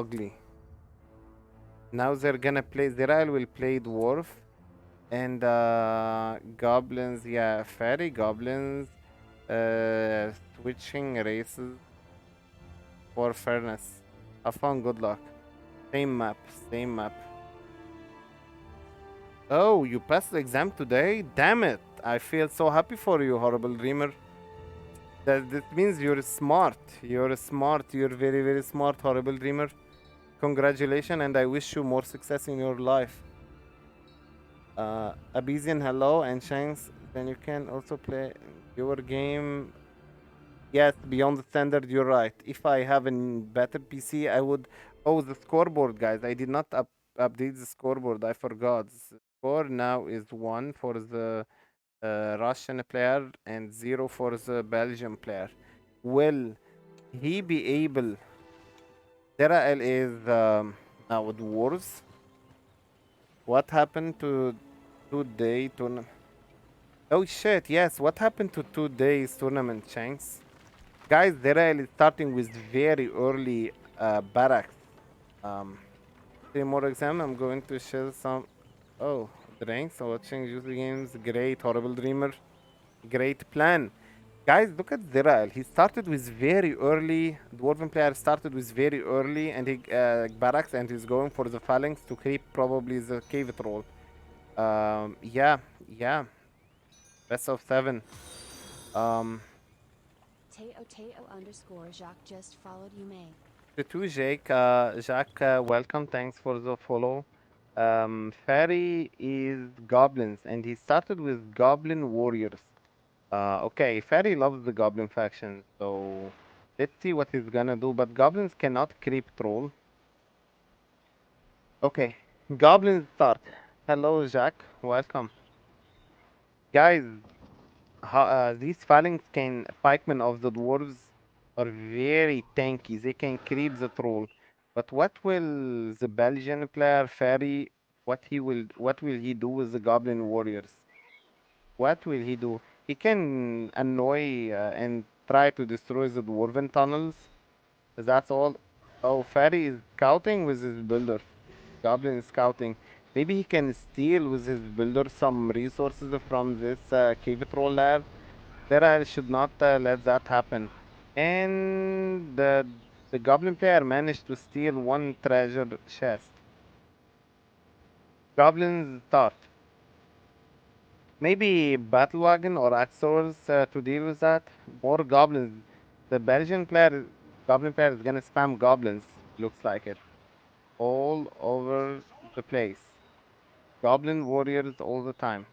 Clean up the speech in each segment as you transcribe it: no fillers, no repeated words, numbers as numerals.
ugly. Now they're gonna play. Zirael will play Dwarf. And Goblins, yeah, Fairy Goblins. Switching races for fairness. Have fun, good luck. Same map, same map. Oh, you passed the exam today? Damn it! I feel so happy for you, horrible dreamer. That means you're smart. You're smart. You're very, very smart, horrible dreamer. Congratulations, and I wish you more success in your life. Abizian, hello, and Shanks. Then you can also play your game. Yes, beyond the standard, you're right. If I have a better PC, I would. Oh, the scoreboard, guys. I did not update the scoreboard. I forgot. The score now is 1 for the Russian player and 0 for the Belgian player. Will he be able? Zirael is now Dwarves. What happened to today tournament? Oh shit! Yes, what happened to today's tournament, Shanks? Guys, Zirael is starting with very early barracks. Um, 3 more exam. I'm going to share some. Oh, drinks. Watching user games. Great, horrible dreamer. Great plan. Guys, look at Zirael. He started with very early. Dwarven player started with very early, and he barracks, and he's going for the phalanx to creep probably the cave troll. Yeah, yeah. Best of 7. Um, Teo Jacques just followed you, May. the two Jake, Jacques, welcome. Thanks for the follow. Fairy is goblins, and he started with goblin warriors. Okay, Fairy loves the goblin faction, so let's see what he's gonna do. But goblins cannot creep troll. Okay, goblins start. Hello, Jacques. Welcome, guys. These phalanx can pikemen of the dwarves are very tanky. They can creep the troll. But what will the Belgian player Fairy? What will he do with the goblin warriors? What will he do? He can annoy and try to destroy the dwarven tunnels. That's all. Oh, Fairy is scouting with his builder. Goblin is scouting. Maybe he can steal with his builder some resources from this cave troll lab. There I should not let that happen. And the goblin player managed to steal one treasure chest. Goblins thought maybe battle wagon or axors to deal with that. More goblins. The goblin player is gonna spam goblins. Looks like it all over the place. Goblin warriors all the time.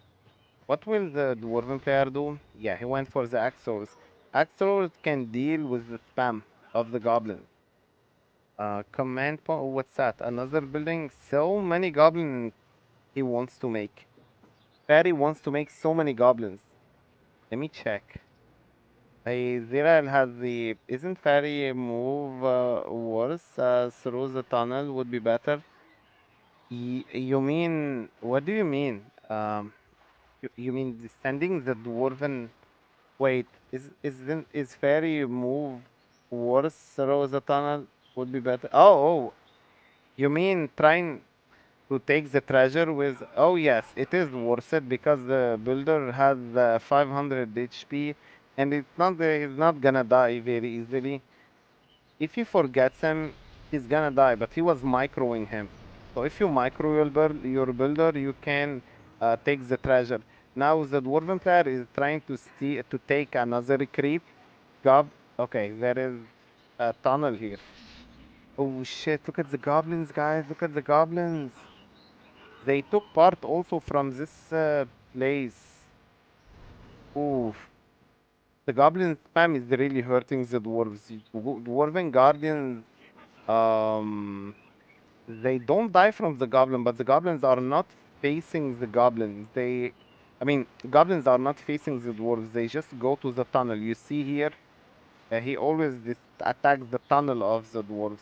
What will the dwarven player do? Yeah, he went for the axors. Axors can deal with the spam of the goblins. Command point. What's that? Another building. So many goblins he wants to make. Fairy wants to make so many goblins. Let me check. Hey, Zirael has the. Isn't Fairy move worse? Through the tunnel would be better. You mean? What do you mean? You mean descending the dwarven? Wait, is Fairy move worse through the tunnel would be better? Oh, you mean trying to take the treasure with? Oh yes, it is worth it because the builder has 500 HP, and he's not gonna die very easily. If he forgets him, he's gonna die. But he was microing him, so if you micro your builder, you can take the treasure. Now the dwarven player is trying to take another creep. Gob. Okay, there is a tunnel here. Oh shit! Look at the goblins, guys. Look at the goblins. They took part also from this place. Oof. The goblin spam is really hurting the dwarves. Dwarven guardians, um, they don't die from the goblin, but the goblins are not facing the goblins. I mean, goblins are not facing the dwarves. They just go to the tunnel. You see here, he always attacks the tunnel of the dwarves.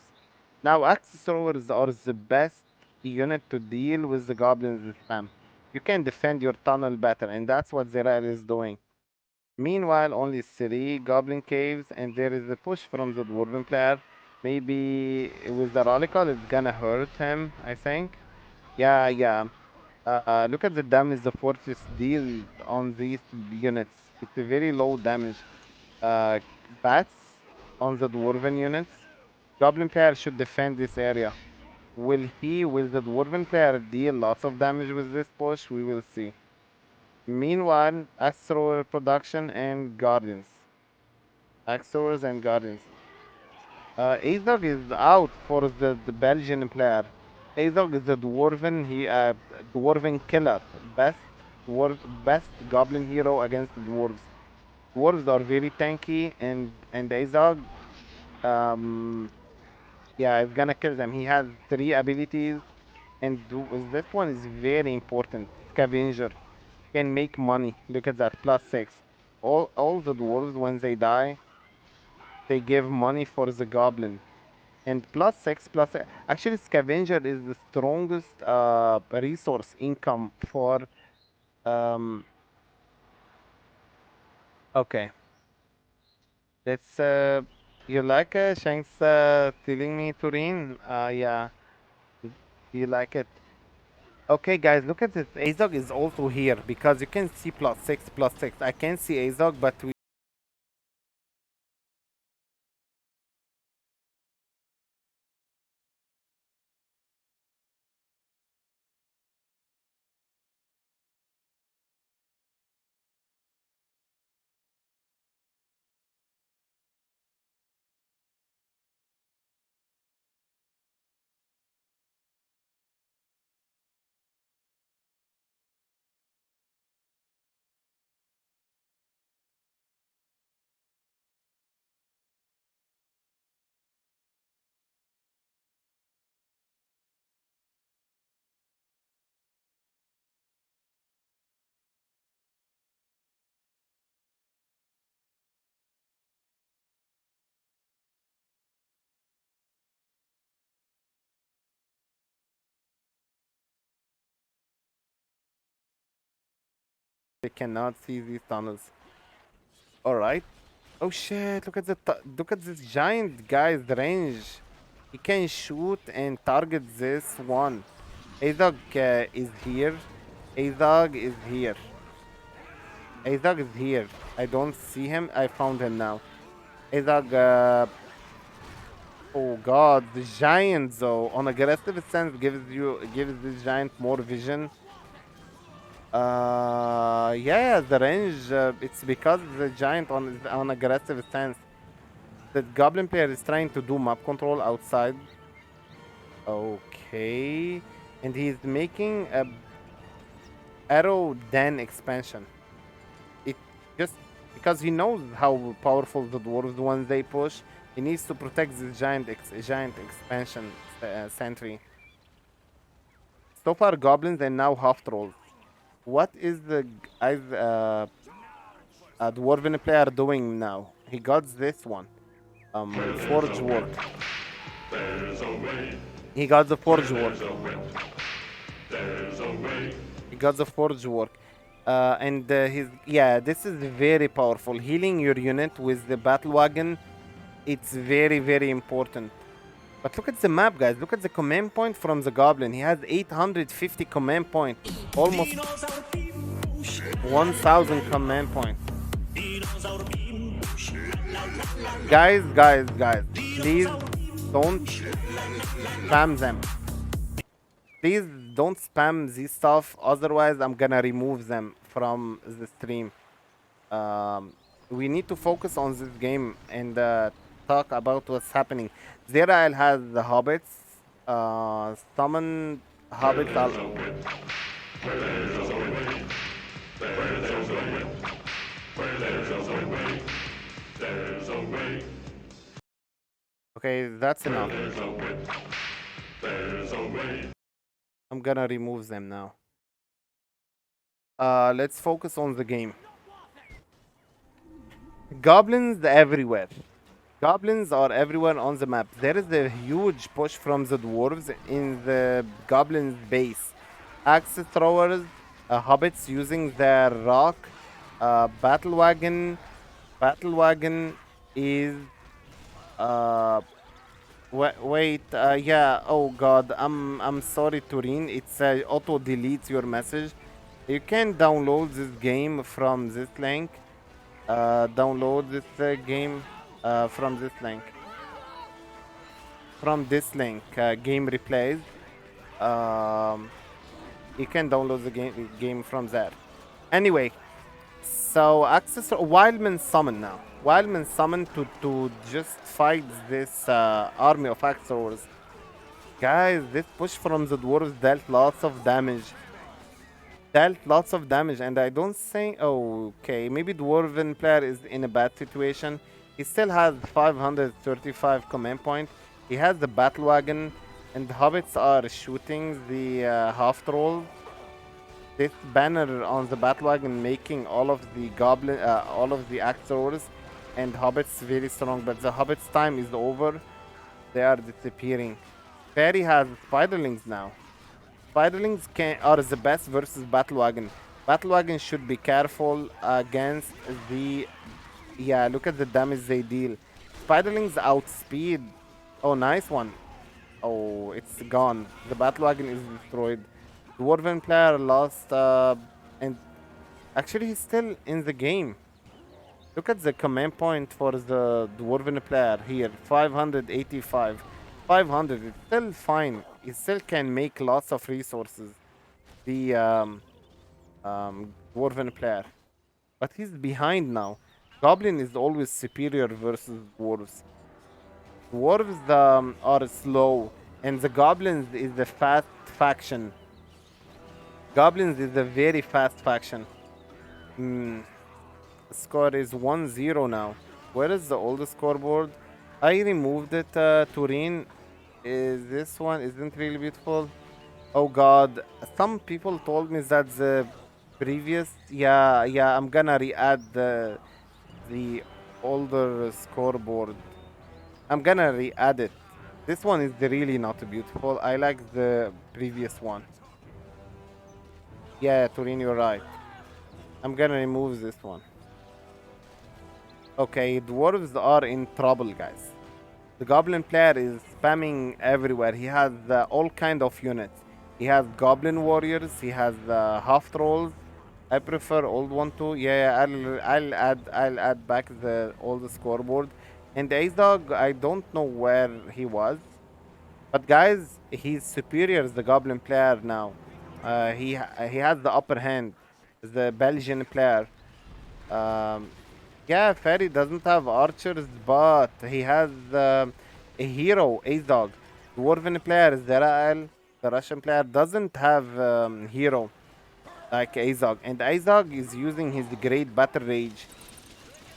Now, axe throwers are the best unit to deal with the goblins spam. You can defend your tunnel better, and that's what Zirael is doing. Meanwhile, only 3 goblin caves, and there is a push from the dwarven player. Maybe with the radical, it's gonna hurt him, I think. Yeah, yeah. Look at the damage the fortress deals on these units. It's a very low damage. Uh, Bats on the dwarven units. Goblin player should defend this area. Will the dwarven player deal lots of damage with this push? We will see. Meanwhile, Astro production and Guardians. Axors and Guardians. Azog is out for the Belgian player. Azog is a dwarven killer. Best best goblin hero against the dwarves. Dwarves are very tanky and Azog yeah, it's gonna kill them. He has three abilities and this one is very important. Scavenger. Can make money. Look at that, +6. All the dwarves when they die, they give money for the goblin. And +6 actually scavenger is the strongest resource income for um okay. Let's you like Shanks telling me Turin? Yeah, you like it. Okay guys, look at this. Azog is also here because you can see +6. I can see Azog, but they cannot see these tunnels. All right. Oh shit! Look at this giant guy's range. He can shoot and target this one. Azog is here. Azog is here. Azog is here. I don't see him. I found him now. Azog. Oh god, the giant though on aggressive stance gives this giant more vision. Yeah, the range. It's because the giant on aggressive stance. The goblin player is trying to do map control outside. Okay, and he's making a arrow den expansion. It just because he knows how powerful the dwarves once they push. He needs to protect this giant expansion sentry. So far goblins and now half trolls. What is the dwarven player doing now? He got this one. Forge work. He got the forge work. He got the forge work. And his yeah, this is very powerful. Healing your unit with the battle wagon, it's very important. But look at the map, guys. Look at the command point from the goblin. He has 850 command point, almost 1,000 command point. Guys, please don't spam them. Please don't spam this stuff, otherwise I'm gonna remove them from the stream. We need to focus on this game and talk about what's happening. Zirael has the hobbits. Summon hobbits. Okay, that's enough. I'm gonna remove them now. Let's focus on the game. Goblins everywhere. Goblins are everywhere on the map. There is a huge push from the dwarves in the goblins base. Axe throwers, hobbits using their rock, battle wagon. Battle wagon is uh, Wait, yeah. Oh God, I'm sorry, Turin. It's auto deletes your message. You can download this game from this link. Download this game from this link. From this link, game replays. Um, you can download the game from there. Anyway, so access Wildman summon now. Wildman summon to just fight this army of Axors. Guys, this push from the dwarves dealt lots of damage. Dealt lots of damage, and I don't think. Oh, okay, maybe dwarven player is in a bad situation. He still has 535 command point. He has the battle wagon, and the hobbits are shooting the half trolls. This banner on the battle wagon making all of the all of the actors and hobbits very strong, but the hobbits' time is over. They are disappearing. Fairy has spiderlings now. Are the best versus Battle Wagon. Battle Wagon should be careful against the. Yeah, look at the damage they deal. Spiderlings outspeed. Oh, nice one. Oh, it's gone. The Battle Wagon is destroyed. Dwarven player lost. And actually, he's still in the game. Look at the command point for the Dwarven player here 585. 500. It's still fine. He still can make lots of resources. The Dwarven player. But he's behind now. Goblin is always superior versus Dwarves. Dwarves are slow, and the Goblins is the fast faction. Goblins is a very fast faction. Hmm. Score is 1-0 now. Where is the old scoreboard? I removed it, Turin. Is this one isn't really beautiful? Oh God, some people told me that the previous, yeah, I'm gonna re-add the older scoreboard. I'm gonna re-add it. This one is really not beautiful. I like the previous one. Yeah, Turin, you're right. I'm gonna remove this one. Okay, dwarves are in trouble, guys. The goblin player is spamming everywhere. He has all kind of units. He has goblin warriors. He has half trolls. I prefer old one too. Yeah, I'll add back the old scoreboard. And Ace Dog, I don't know where he was, but guys, he's superior as the goblin player now. He has the upper hand. The Belgian player. Um, yeah, Fairy doesn't have archers, but he has a hero, Ace Dog. Dwarven player, Zirael, the Russian player, doesn't have hero like Azog. And Azog is using his great battle rage.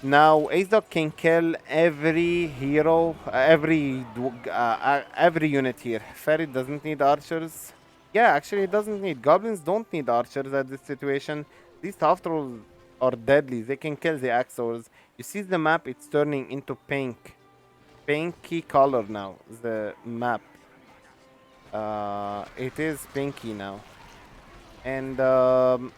Now, Azog can kill every hero, every unit here. Fairy doesn't need archers. Yeah, actually, he doesn't need. Goblins don't need archers at this situation. These half trolls are deadly. They can kill the Axors. You see the map, it's turning into pink. Pinky color now, the map. It is pinky now. And the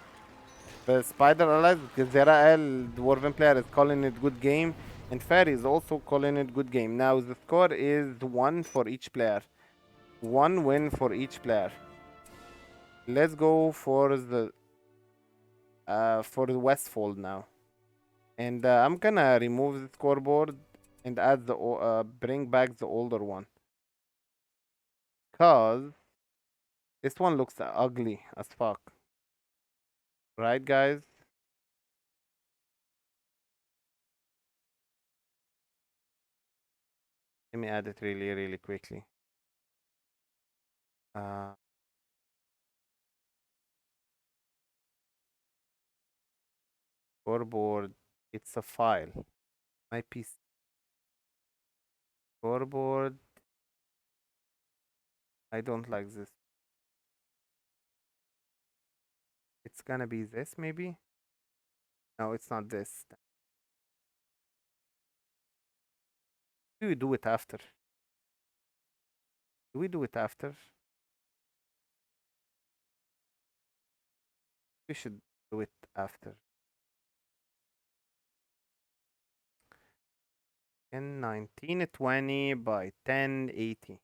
Spider Allies, Zerael, Dwarven player, is calling it good game. And Fairy is also calling it good game. Now, the score is 1 for each player. 1 win for each player. Let's go for the Westfold now. And I'm gonna remove the scoreboard and add bring back the older one. Cause this one looks ugly as fuck. Right, guys? Let me add it really, really quickly. Uh, Scoreboard. It's a file. My PC. Scoreboard. I don't like this. It's gonna be this, maybe? No, it's not this. Do we do it after? Do we do it after? We should do it after. In 1920 by 1080.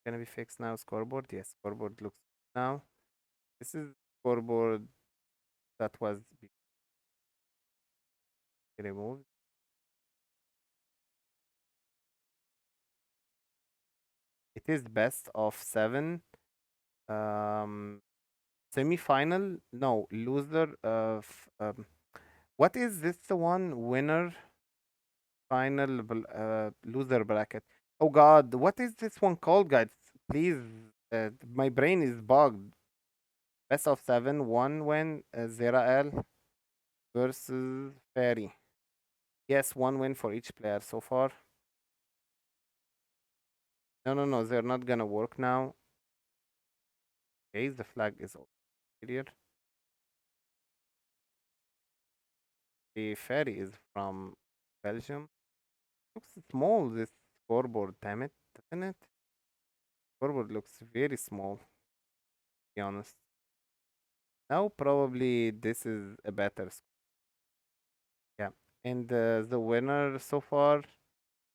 Gonna be fixed now. Scoreboard. Yes, scoreboard looks now. This is scoreboard that was removed. It is best of 7. Um, Semi-final. No, loser. What is this one? Winner, final, loser bracket. Oh God, what is this one called, guys? Please, my brain is bugged. Best of 7, one win. Zirael versus Fairy. Yes, one win for each player so far. No, no, no, they're not gonna work now. Okay, the flag is here. The Fairy is from Belgium. Looks small, this scoreboard, damn it, doesn't it? Scoreboard looks very small, to be honest. Now, probably this is a better score. Yeah. And the winner so far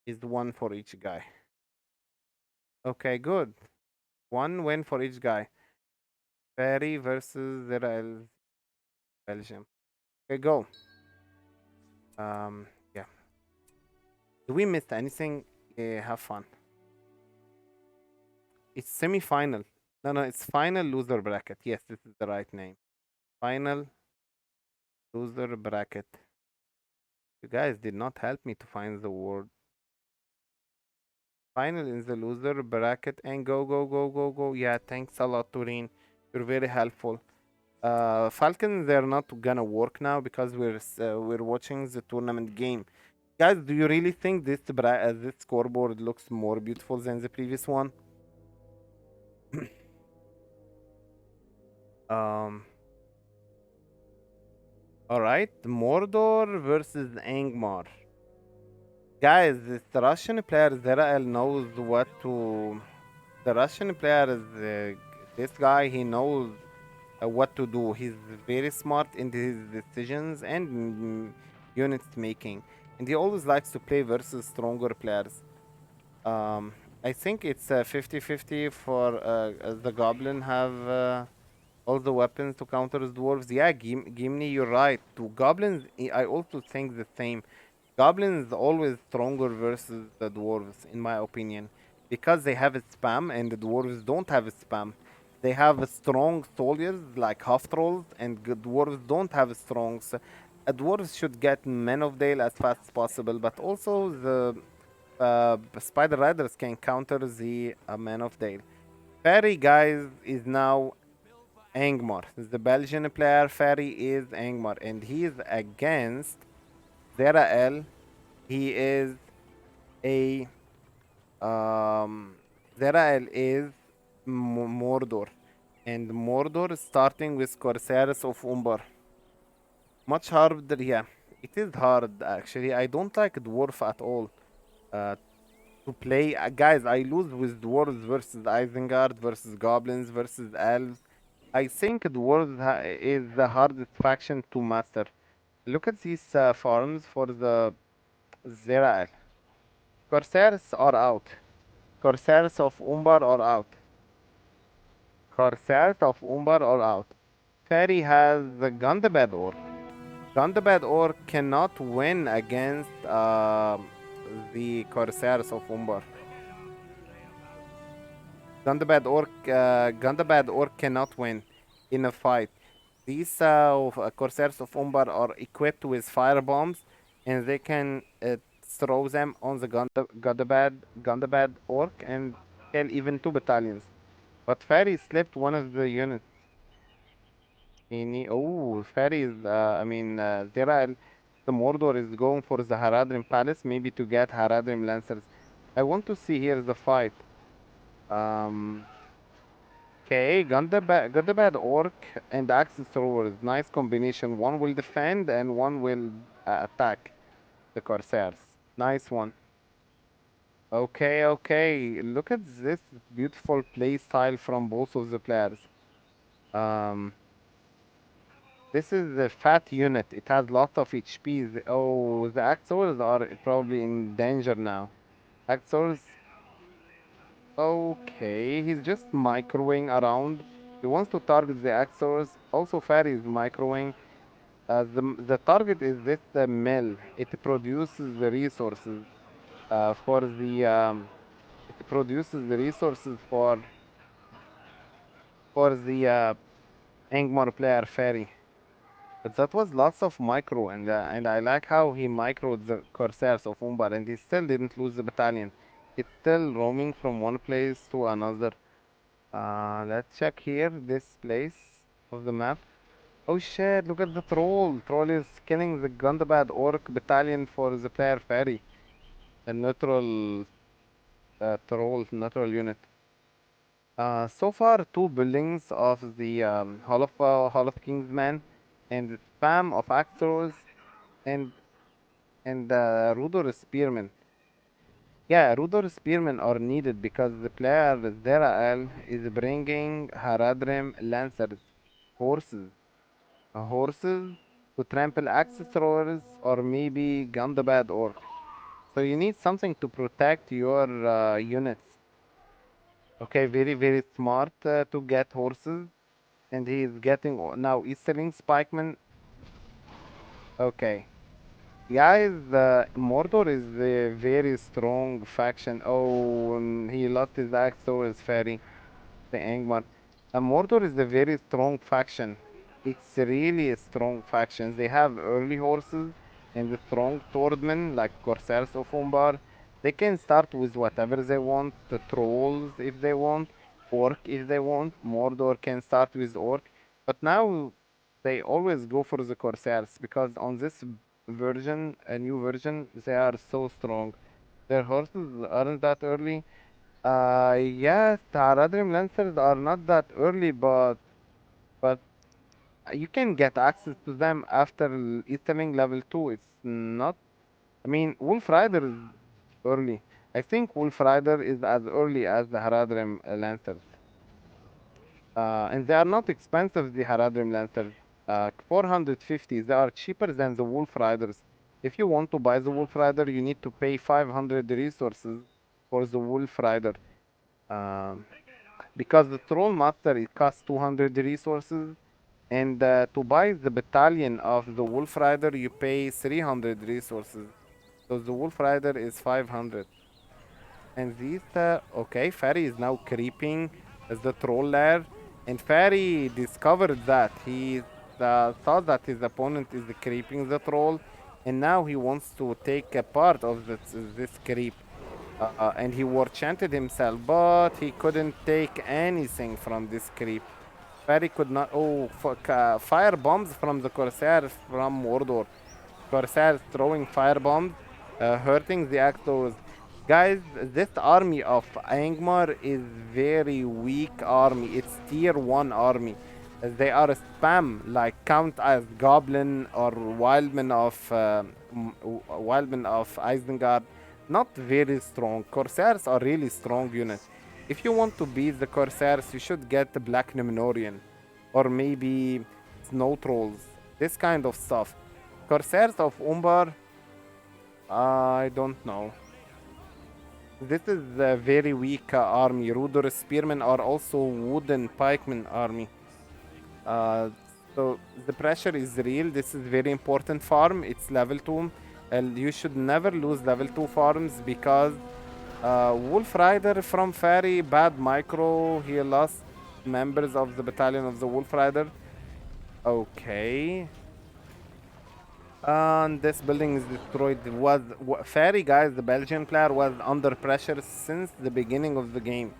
is one for each guy. Okay, good. One win for each guy. Ferry versus Zirael, Belgium. Okay, go. Yeah. Do we miss anything? Yeah, have fun. It's semi-final. No, no, it's final loser bracket. Yes, this is the right name. Final loser bracket. You guys did not help me to find the word. Final in the loser bracket and go, go, go, go, go. Yeah, thanks a lot, Turin. You're very helpful. Falcon, they're not gonna work now because we're watching the tournament game. Guys, do you really think this scoreboard looks more beautiful than the previous one? um. All right, Mordor versus Angmar. Guys, this Russian player Zirael knows what to. The Russian player is this guy. He knows what to do. He's very smart in his decisions and unit making, and he always likes to play versus stronger players. I think it's 50-50 for the Goblin have all the weapons to counter the Dwarves. Yeah, Gimli, you're right. To Goblins, I also think the same. Goblins always stronger versus the Dwarves, in my opinion, because they have a spam and the Dwarves don't have a spam. They have a strong soldiers like half trolls, and Dwarves don't have a strong. A Dwarves should get Men of Dale as fast as possible, but also the Spider Riders can counter the Man of Dale. Fairy, guys, is now Angmar. The Belgian player Fairy is Angmar, and he is against Zerael. He is a Zerael is Mordor, and Mordor is starting with Corsairs of Umbar. Much harder, yeah. It is hard actually. I don't like dwarf at all. Uh, to play. Guys, I lose with dwarves versus Isengard versus goblins versus elves. I think dwarves is the hardest faction to master. Look at these farms for the Zerael. Corsairs are out. Corsairs of Umbar are out. Corsairs of Umbar are out. Fairy has the Gundabad Orc. Gundabad Orc cannot win against the Corsairs of Umbar. Gundabad Orc cannot win in a fight. These Corsairs of Umbar are equipped with fire bombs, and they can throw them on the Gundabad Orc and kill even 2 battalions. But Fairy slipped one of the units. Oh, Fairy is, Zirael, the Mordor is going for the Haradrim Palace, maybe to get Haradrim Lancers. I want to see here the fight. Um, Okay, Gundabad Orc and Axis Throwers. Nice combination. One will defend and one will attack the Corsairs. Nice one. Okay, okay. Look at this beautiful play style from both of the players. Um, This is the fat unit. It has lots of HP. Oh, the Axors are probably in danger now. Axors, okay, he's just microwing around. He wants to target the Axors. Also, Fairy is microwing. The target is this mill. It produces the resources for the it produces the resources for the Angmar player Fairy. But that was lots of micro, and I like how he microed the Corsairs of Umbar, and he still didn't lose the battalion. It's still roaming from one place to another. Let's check here, this place of the map. Oh shit, look at the troll. Troll is killing the Gundabad Orc battalion for the player Fairy. A neutral troll, neutral unit. So far, two buildings of the Hall of Kingsmen and the spam of actors and Rudor Spearmen. Yeah, Rudor Spearmen are needed because the player Zirael is bringing Haradrim Lancers, horses, horses to trample axe throwers or maybe Gundabad Orc. So you need something to protect your units. Okay, very, very smart to get horses. And he is getting now Easterling Spikeman. Okay. Guys, Mordor is a very strong faction. Oh, he lost his axe, so is Fairy, the Angmar. Mordor is a very strong faction. It's really a strong faction. They have early horses and the strong swordmen like Corsairs of Umbar. They can start with whatever they want, the trolls if they want, orc if they want. Mordor can start with orc, but now they always go for the Corsairs because on this version, a new version, they are so strong. Their horses aren't that early. Yes, the Haradrim Lancers are not that early, but you can get access to them after Easterling level 2. It's not. I mean, Wolf Rider is early. I think Wolf Rider is as early as the Haradrim Lancers. And they are not expensive, the Haradrim Lancers. 450, they are cheaper than the Wolf Riders. If you want to buy the Wolf Rider, you need to pay 500 resources for the Wolf Rider. Um, because the Troll Master, it costs 200 resources, and to buy the battalion of the Wolf Rider, you pay 300 resources. So the Wolf Rider is 500. And this, okay, Fairy is now creeping as the troll lair. And Fairy discovered that. He thought that his opponent is creeping the troll. And now he wants to take a part of this creep. And he war chanted himself, but he couldn't take anything from this creep. Fairy could not. Oh, fuck, fire bombs from the Corsairs from Mordor. Corsairs throwing fire bombs, hurting the actors. Guys, this army of Angmar is very weak army. It's tier 1 army. They are spam like count as goblin or wildmen of Isengard. Not very strong. Corsairs are really strong unit. If you want to beat the Corsairs, you should get the Black Numenorean or maybe Snow Trolls. This kind of stuff. Corsairs of Umbar, I don't know. This is a very weak army. Rudor Spearmen are also wooden pikemen army. Uh, so the pressure is real. This is very important farm. It's level 2. And you should never lose level 2 farms because Wolf Rider from Fairy, bad micro. He lost members of the battalion of the Wolf Rider. Okay. And this building is destroyed. Fairy, guys, the Belgian player was under pressure since the beginning of the game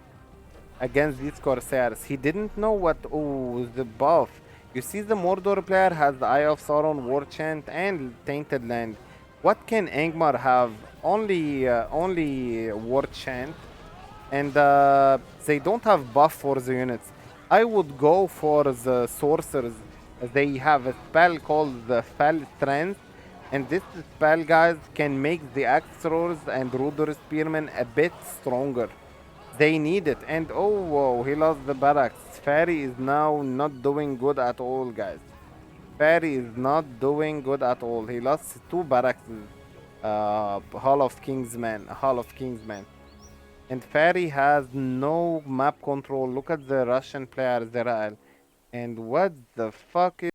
against these Corsairs. He didn't know what. Oh, the buff. You see, the Mordor player has the Eye of Sauron, War Chant, and Tainted Land. What can Angmar have? Only War Chant, and they don't have buff for the units. I would go for the sorcerers. They have a spell called the Spell Strength, and this spell, guys, can make the axe throwers and Rudor Spearmen a bit stronger. They need it, and oh, whoa, he lost the barracks. Fairy is now not doing good at all, guys. Barry is not doing good at all. He lost two barracks. Hall of Kingsmen. And Fairy has no map control. Look at the Russian player Zirael. And what the fuck is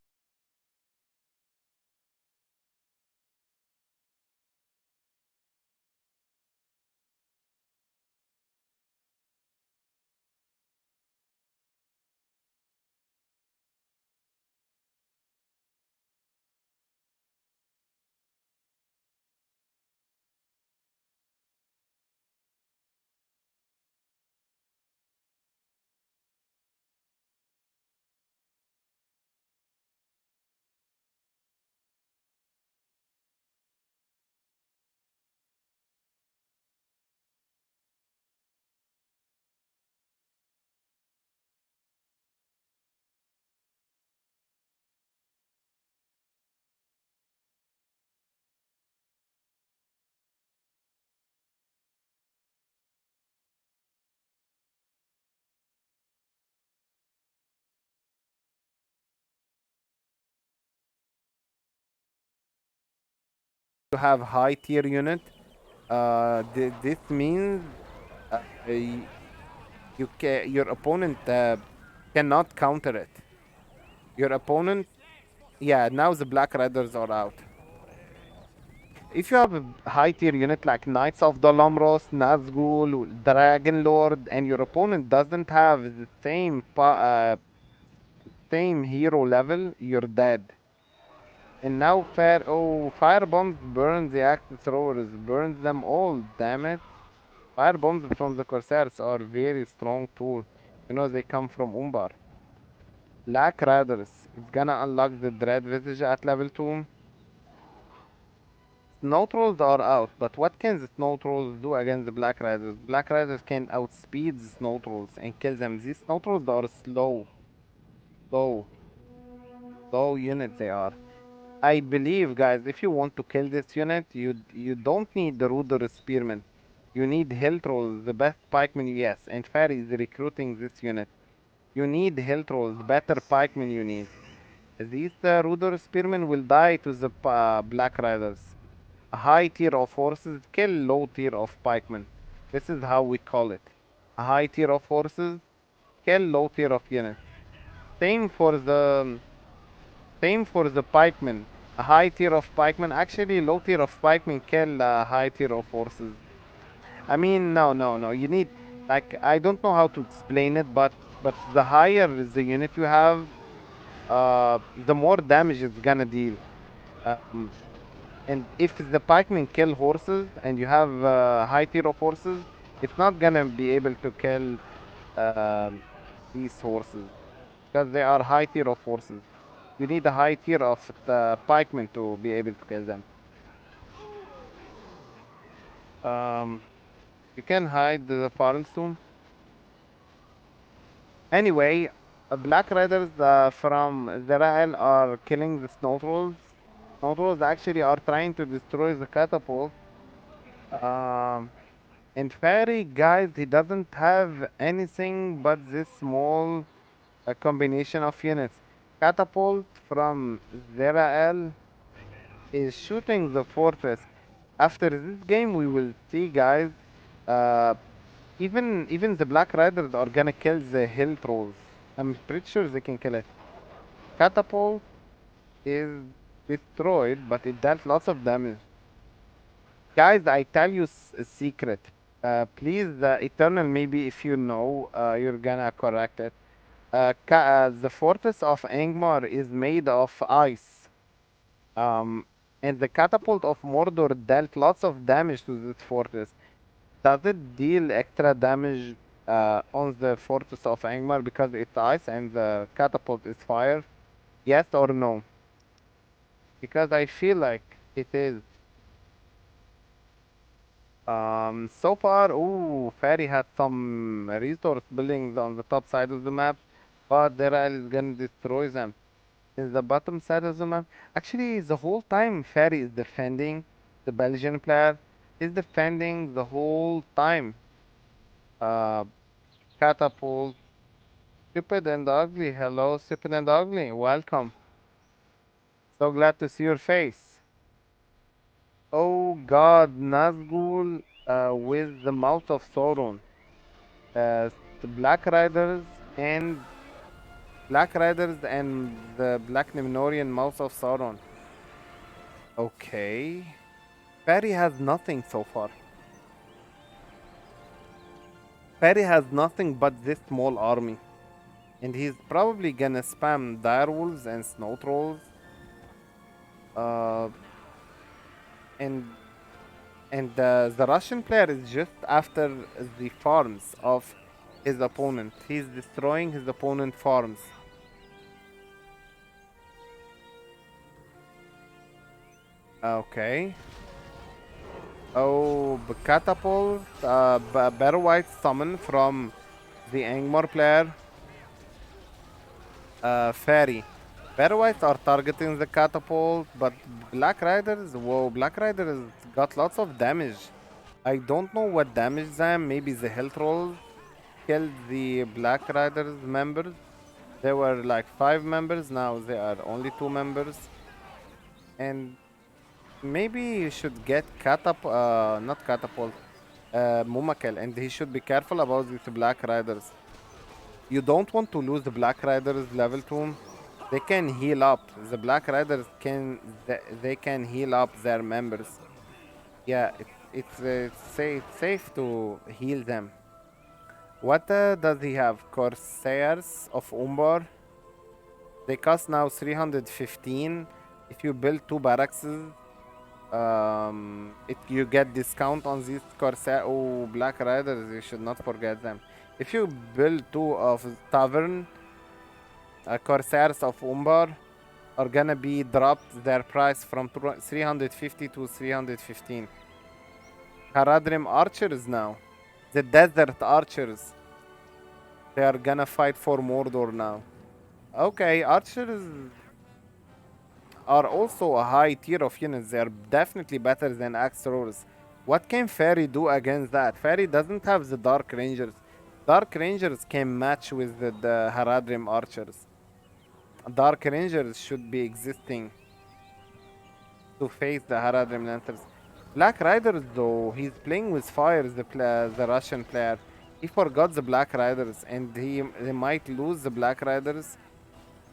to have high tier unit? This means y- your opponent cannot counter it. Your opponent, yeah. Now the Black Riders are out. If you have a high tier unit like Knights of the Lamros, Nazgul, Dragon Lord, and your opponent doesn't have the same hero level, you're dead. And now fire bombs burn the axe throwers, burns them all, damn it. Fire bombs from the Corsairs are very strong tool. You know they come from Umbar. Black Riders is gonna unlock the Dread Visage at level 2. Snow Trolls are out, but what can the Snow Trolls do against the Black Riders? Black Riders can outspeed the Snow Trolls and kill them. These Snow Trolls are slow, slow units they are. I believe, guys, if you want to kill this unit, you don't need the Ruder Spearman. You need Hill Trolls, the best pikemen, yes, and Fairy is recruiting this unit. You need Hill Trolls, better pikemen you need. These Ruder Spearmen will die to the Black Riders. A high tier of horses kill low tier of pikemen. This is how we call it. A high tier of horses kill low tier of units. Same for the same for the pikemen. A high tier of pikemen, actually low tier of pikemen kill a high tier of horses. I mean, no. You need, like, I don't know how to explain it, but the higher the unit you have, the more damage it's gonna deal. Um, and if the pikemen kill horses and you have high tier of horses, it's not gonna be able to kill um, these horses because they are high tier of horses. You need a high tier of the pikemen to be able to kill them. Um, you can hide the fallen stone. Anyway, Black Riders from Zirael are killing the Snow Trolls. Snow Trolls actually are trying to destroy the catapult. Um, and Fairy, guys, he doesn't have anything but this small combination of units. Catapult from Zerael is shooting the fortress. After this game, we will see, guys. Uh, even the Black Riders are gonna kill the Hill Trolls. I'm pretty sure they can kill it. Catapult is destroyed, but it does lots of damage. Guys, I tell you a secret. Please, Eternal, maybe if you know, you're gonna correct it. The fortress of Angmar is made of ice. Um, and the catapult of Mordor dealt lots of damage to this fortress. Does it deal extra damage on the fortress of Angmar because it's ice and the catapult is fire? Yes or no? Because I feel like it is. So far, ooh, Fairy had some resource buildings on the top side of the map, but Derail is gonna destroy them. In the bottom side of the map, actually, the whole time Fairy is defending, the Belgian player is defending the whole time. Uh, Catapult, stupid and ugly. Hello, stupid and ugly. Welcome. So glad to see your face. Oh God, Nazgul with the mouth of Sauron. The and Black Riders and the Black Nimnorian mouth of Sauron. Okay. Perry has nothing so far. Perry has nothing but this small army. And he's probably gonna spam direwolves and snow trolls. Uh, and the Russian player is just after the farms of his opponent. He's destroying his opponent farms. Okay. Oh, catapult. Better white summon from the Angmar player. Fairy. Better whites are targeting the catapult, but Black Riders. Whoa, Black Riders got lots of damage. I don't know what damaged them. Maybe the health rolls killed the Black Riders members. There were like 5 members. Now there are only 2 members. And maybe you should get not catapult, Mumakel, and he should be careful about these Black Riders. You don't want to lose the Black Riders level 2. They can heal up. The Black Riders they can heal up their members. Yeah, it's safe to heal them. What does he have? Corsairs of Umbar. They cost now 315. If you build 2 barracks, you get discount on these Corsair. Oh, Black Riders, you should not forget them. If you build 2 of Tavern, Corsairs of Umbar are gonna be dropped their price from 350 to 315. Haradrim Archers now. The Desert Archers. They are gonna fight for Mordor now. Okay, Archers are also a high tier of units. They are definitely better than Axe Throwers. What can Fairy do against that? Fairy doesn't have the Dark Rangers. Dark Rangers can match with the Haradrim Archers. Dark Rangers should be existing to face the Haradrim Lancers. Black Riders, though, he's playing with fire, the Russian player. He forgot the Black Riders, and he might lose the Black Riders.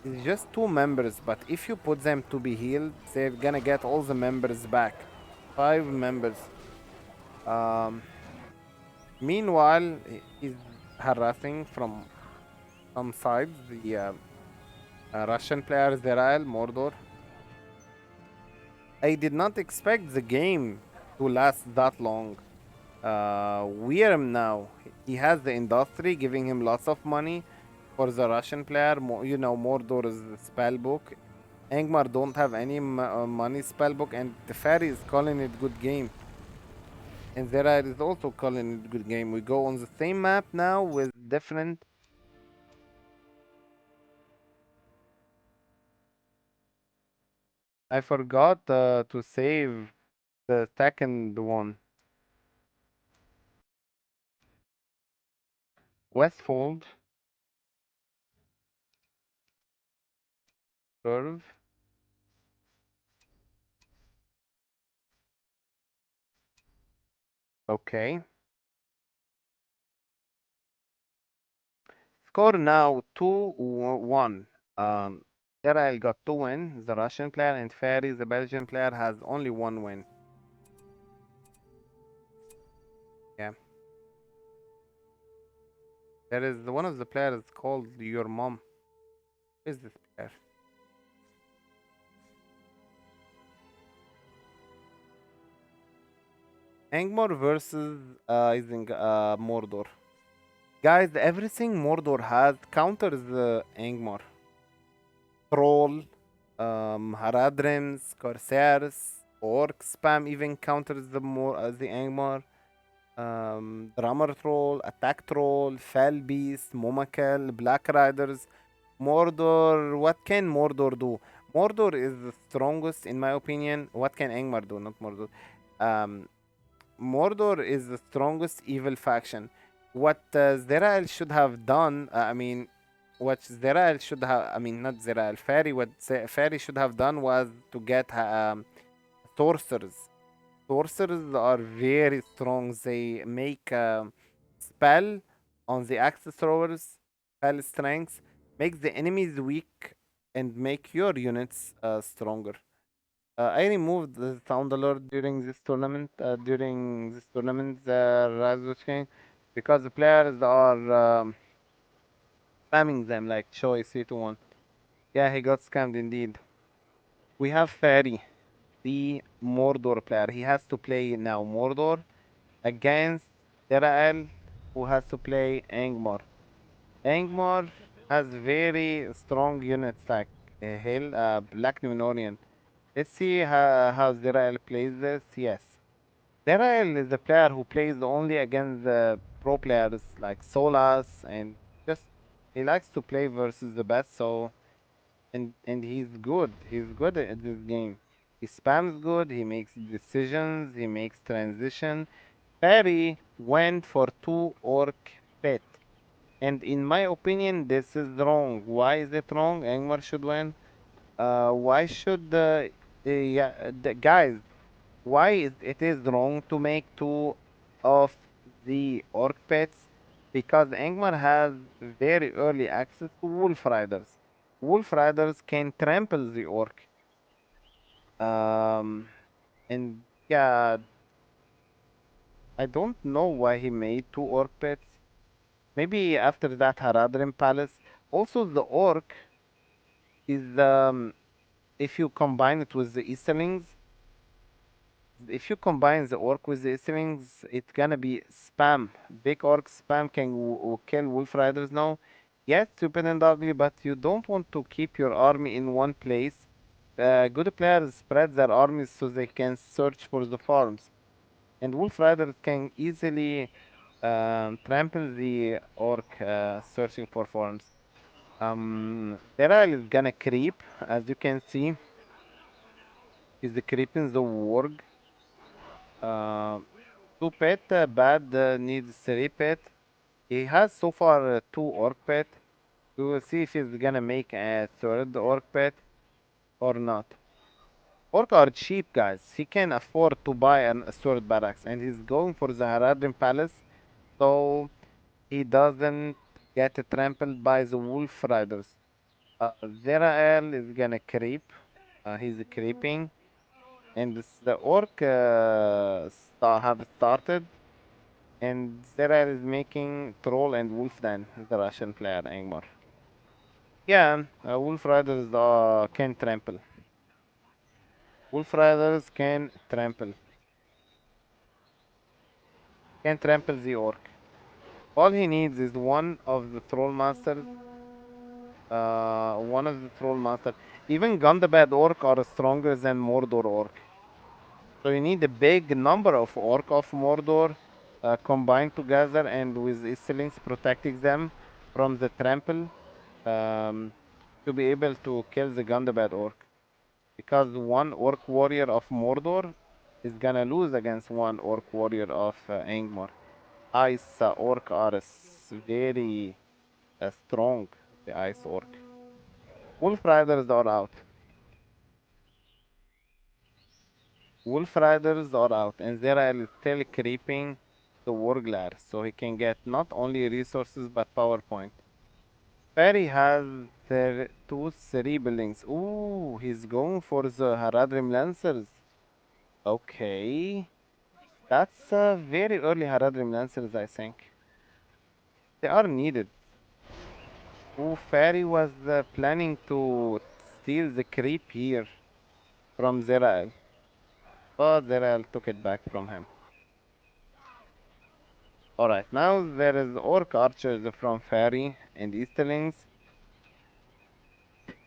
It's just 2 members, but if you put them to be healed, they're gonna get all the members back. 5 members. Um, Meanwhile, he's harassing from some sides the Russian player Zirael, Mordor. I did not expect the game to last that long. Weirm now. He has the industry giving him lots of money for the Russian player. Mordor's spellbook. Angmar don't have any money spellbook, and the Fairy is calling it good game. And Zera is also calling it good game. We go on the same map now with different. I forgot to save the second one. Westfold curve. Okay. Score now 2-1. Zerael got 2 wins, the Russian player, and Fairy, the Belgian player, has only 1 win. Yeah. There is one of the players called your mom. Who is this player? Angmar versus Mordor. Guys, everything Mordor has counters Angmar. Troll, Haradrims, Corsairs, Orc spam even counters the Angmar. Drummer Troll, Attack Troll, Fell Beast, Momakel, Black Riders. Mordor, what can Mordor do? Mordor is the strongest in my opinion. What can Angmar do? Not Mordor. Um, Mordor is the strongest evil faction. What Zerael should have done, what Zirael should have, I mean, not Zirael, Fairy, what Fairy should have done was to get sorcerers. Sorcerers are very strong. They make spell on the axis throwers, spell strength, makes the enemies weak, and make your units stronger. I removed the Sound Alert during this tournament, RotWK, because the players are spamming them like choice 3 to 1. Yeah, he got scammed indeed. We have Fairy, the Mordor player. He has to play now Mordor against Zirael, who has to play Angmar. Angmar has very strong units like Black Numenorian. Let's see how Zirael plays this. Yes. Zirael is a player who plays only against the pro players like Solas and just he likes to play versus the best, so and he's good. He's good at this game. He spams good, he makes decisions, he makes transition. Perry went for 2 orc pet. And in my opinion, this is wrong. Why is it wrong? Angmar should win. Why should the guys? Why it is wrong to make two of the orc pets? Because Angmar has very early access to wolf riders. Wolf riders can trample the orc. Um, and yeah, I don't know why he made 2 orc pets. Maybe after that Haradrim Palace. Also, the orc is if you combine it with the Easterlings, if you combine the orc with the Easterlings, it's gonna be spam. Big orc spam can kill wolf riders now. Yes, stupid and ugly, but you don't want to keep your army in one place. Good players spread their armies so they can search for the farms, and wolf riders can easily trample the orc searching for farms. Zerael is gonna creep, as you can see. He's creeping the warg. Uh, 2 pet, bad, needs 3 pet. He has so far 2 orc pet. We will see if he's gonna make a third orc pet or not. Orc are cheap, guys. He can afford to buy a sword barracks, and he's going for the Haradrim Palace, so he doesn't get trampled by the wolf riders. Zerael is gonna creep. He's creeping, and the orc have started, and Zerael is making troll and wolf then the Russian player Angmar. Yeah, wolf riders can trample. Wolf riders can trample the orc. All he needs is one of the troll masters. One of the troll masters. Even Gundabad orc are stronger than Mordor orc. So you need a big number of orc of Mordor combined together and with Easterlings protecting them from the trample um, to be able to kill the Gundabad orc. Because one orc warrior of Mordor is gonna lose against one orc warrior of Angmar. Ice orc are very strong, the ice orc. Wolf riders are out. Wolf riders are out, and Zerael is still creeping the Warglar, so he can get not only resources but power point. Perry has their 2 Serie buildings. Ooh, he's going for the Haradrim Lancers. Okay, that's very early Haradrim Lancers, I think. They are needed. Ooh, Perry was planning to steal the creep here from Zerael, but Zerael took it back from him. Alright, now there is Orc Archers from Fairy and Easterlings.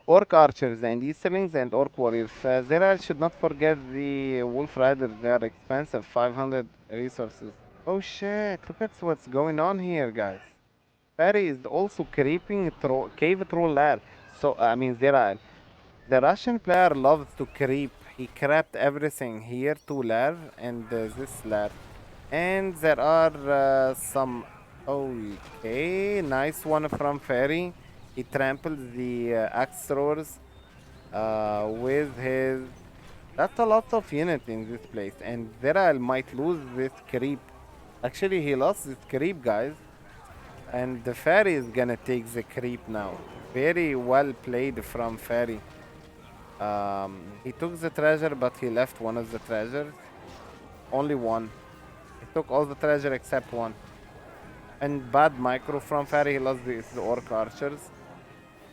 Orc Archers and Easterlings and Orc Warriors. Zera should not forget the Wolf Riders, they are expensive, 500 resources. Oh shit, look at what's going on here, guys. Fairy is also creeping Cave Troll Lair. So, I mean, Zera. The Russian player loves to creep. He crept everything here to Lair and this Lair. And there are some. Okay, nice one from Fairy. He tramples the axe throwers with his. That's a lot of unit in this place, and Zirael might lose this creep. Actually, he lost this creep, guys, and the fairy is gonna take the creep now. Very well played from fairy. He took the treasure, but he left one of the treasures. Only one. He took all the treasure except one. And bad micro from fairy. He lost the orc archers.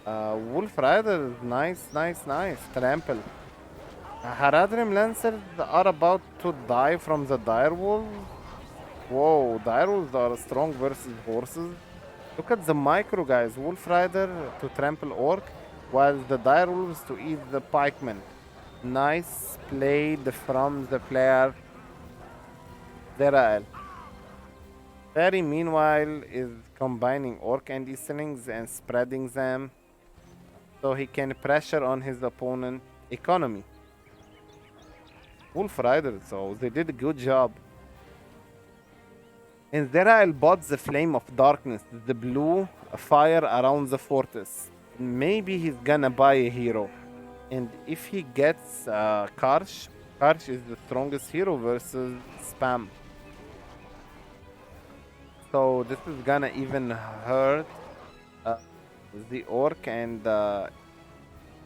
Wolf Riders, nice, nice, nice. Trample. Haradrim Lancers are about to die from the direwolves. Whoa, direwolves are strong versus horses. Look at the micro, guys. Wolf Rider to trample orc, while the direwolves to eat the pikemen. Nice played from the player Zirael. Fairy, meanwhile, is combining orc and eastlings and spreading them so he can pressure on his opponent economy. Wolf Riders, so they did a good job. And Zerael bought the Flame of Darkness, the blue fire around the fortress. Maybe he's gonna buy a hero. And if he gets Karsh, Karsh is the strongest hero versus Spam. So this is gonna even hurt uh, the Orc, and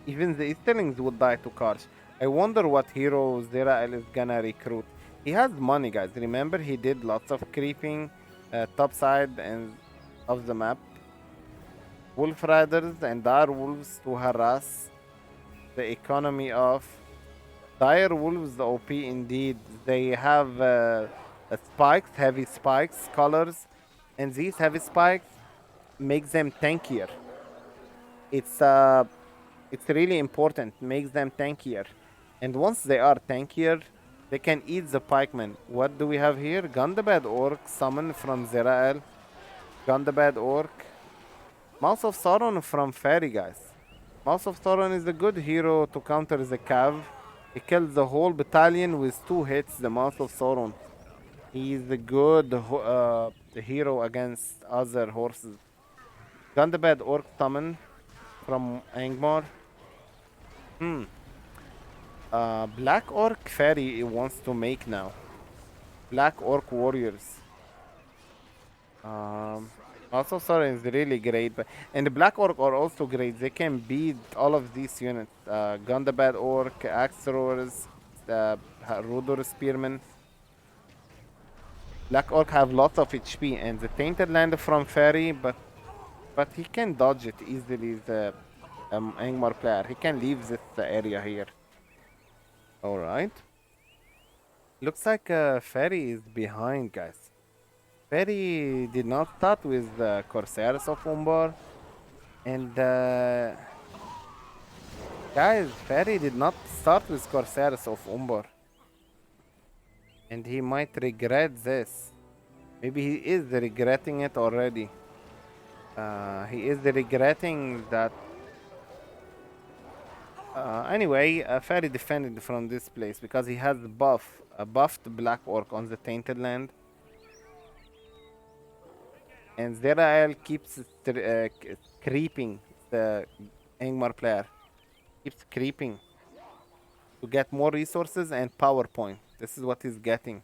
even the Easterlings would die to Karsh. I wonder what hero Zerael is gonna recruit. He has money, guys. Remember, he did lots of creeping top side and of the map. Wolf Riders and Dire Wolves to harass the economy of Dire Wolves. The OP indeed. They have spikes, heavy spikes, colors, and these heavy spikes make them tankier. It's uh, it's really important. Makes them tankier, and once they are tankier, they can eat the pikemen. What do we have here? Gundabad Orc summon from Zerael. Gundabad Orc. Mouse of Sauron from Fairy, guys. Mouse of Sauron is a good hero to counter the Cav. He kills the whole battalion with 2 hits, the Mouse of Sauron. He is a good hero against other horses. Gundabad Orc summon from Angmar. Black Orc Fairy wants to make now. Black Orc Warriors. Also, sorry, is really great, and the Black Orc are also great. They can beat all of these units. Gundabad Orc, Axe Throwers, Rudor Spearmen. Black Orc have lots of HP, and the Tainted Land from Fairy, but he can dodge it easily. The Angmar player, he can leave this area here. All right. Looks like Fairy is behind, guys. Fairy did not start with the Corsairs of Umbar. And guys, Fairy did not start with Corsairs of Umbar. And he might regret this. Maybe he is regretting it already. He is regretting that. Anyway, Fairy defended from this place because he has a buffed Black Orc on the Tainted Land. And Zerael keeps creeping the Angmar player. Keeps creeping to get more resources and power point. This is what he's getting.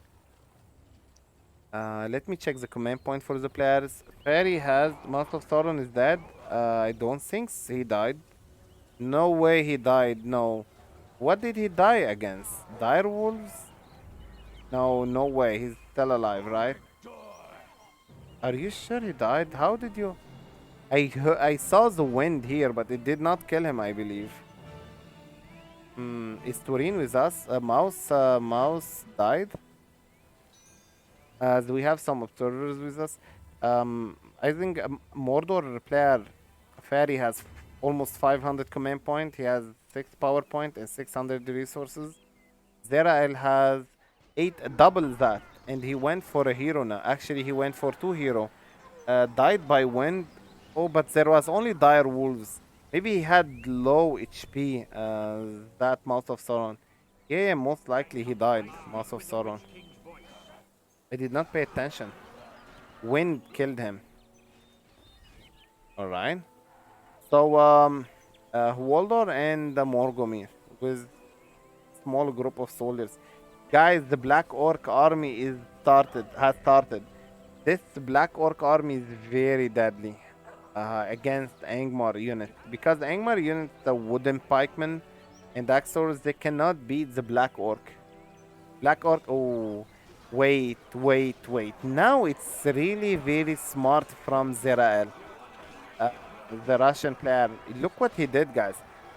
Let me check the command point for the players. Fairy has Mouth of Sauron is dead. I don't think he died. No way he died. No. What did he die against? Dire wolves? No, no way. He's still alive, right? Are you sure he died? How did you? I saw the wind here, but it did not kill him, I believe. Is Turin with us? Mouse died. Do we have some observers with us? I think Mordor player Fairy has almost 500 command point. He has 6 power point and 600 resources. Zerael has 8, double that, and he went for a hero now. Actually, he went for 2 hero. Died by wind. Oh, but there was only dire wolves. Maybe he had low HP. That Mouth of Sauron. Yeah, most likely he died. Mouth of Sauron. I did not pay attention. Wind killed him. Alright. So, Waldor and the Morgomir with small group of soldiers. Guys, the Black Orc army has started. This Black Orc army is very deadly against Angmar units because Angmar units, the wooden pikemen and axors, they cannot beat the Black Orc. Black Orc. Oh, wait. Now it's really very smart from Zirael, uh, the Russian player. Look what he did, guys.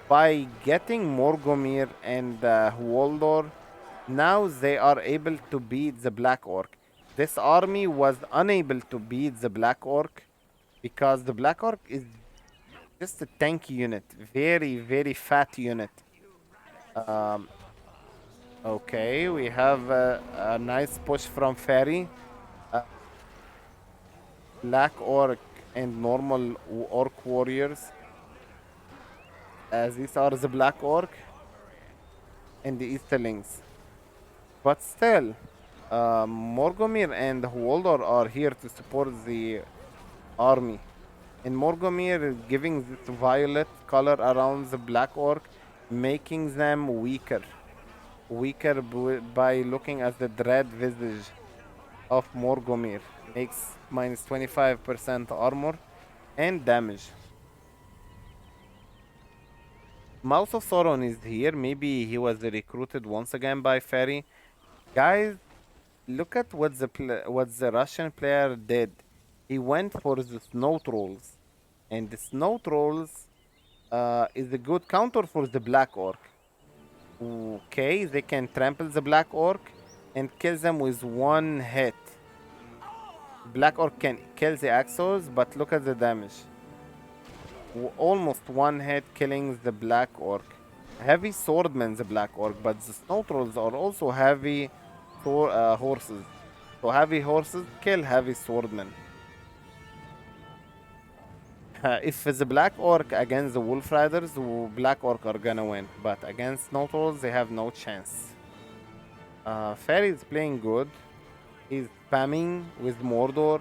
By getting Morgomir and Waldor, now they are able to beat the Black Orc. This army was unable to beat the Black Orc because the Black Orc is just a tanky unit, very fat unit. Um, okay, we have a nice push from Fairy. Uh, Black Orc and normal Orc warriors. As these are the Black Orc and the Easterlings. But still, Morgomir and Waldor are here to support the army. And Morgomir is giving this violet color around the Black Orc, making them weaker. Weaker by looking at the dread visage of Morgomir. Makes minus 25% armor and damage. Mouse of Sauron is here. Maybe he was recruited once again by Fairy. Guys, look at what the Russian player did. He went for the snow trolls, and the snow trolls is a good counter for the black orc. Okay, they can trample the black orc and kill them with one hit. Black orc can kill the axos, but look at the damage. Almost one hit killing the black orc. Heavy swordman the black orc, but the snow trolls are also heavy horses. So heavy horses kill heavy swordmen. If it's a black orc against the wolf riders, the black orc are gonna win. But against snow trolls, they have no chance. Fairy is playing good. He's spamming with Mordor.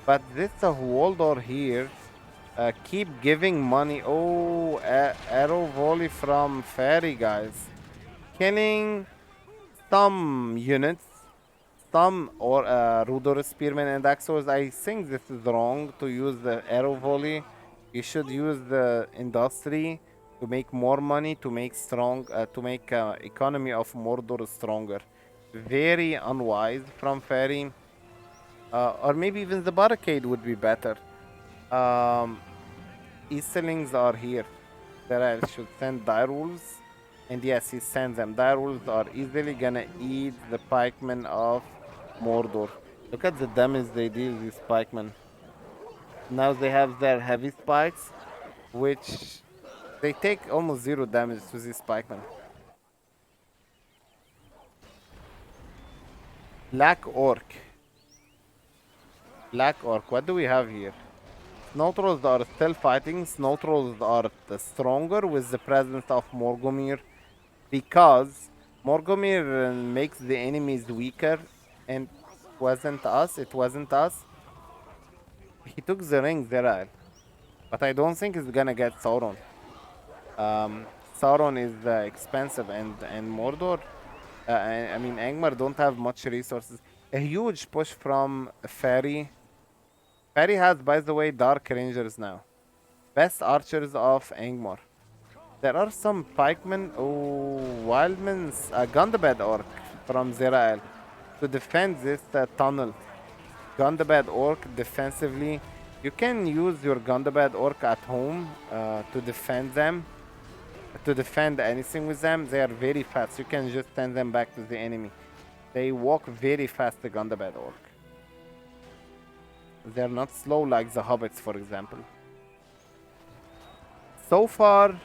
But this Waldor here keep giving money. Oh, arrow volley from Fairy, guys. Killing some units, some or Rudor Spearmen and Axos. I think this is wrong to use the arrow volley. You should use the industry to make more money, to make economy of Mordor stronger. Very unwise from Fairy. Or maybe even the barricade would be better. Um, Easterlings are here. Zirael should send direwolves. And yes, he sends them. Direwolves are easily gonna eat the pikemen of Mordor. Look at the damage they deal these pikemen. Now they have their heavy spikes, which they take almost zero damage to these pikemen. Black Orc. Black Orc, what do we have here? Snow Trolls are still fighting. Snow Trolls are stronger with the presence of Morgomir because Morgomir makes the enemies weaker, and it wasn't us. He took the ring, Zirael, but I don't think he's gonna get Sauron. Sauron is expensive, and Mordor, I mean Angmar don't have much resources. A huge push from Fairy. Fairy has, by the way, Dark Rangers now. Best archers of Angmar. There are some pikemen. Oh, Wildman's Gundabad Orc from Zirael to defend this tunnel. Gundabad Orc defensively. You can use your Gundabad Orc at home to defend them. To defend anything with them. They are very fast. You can just send them back to the enemy. They walk very fast, the Gundabad Orc. They're not slow like the hobbits, for example. So far,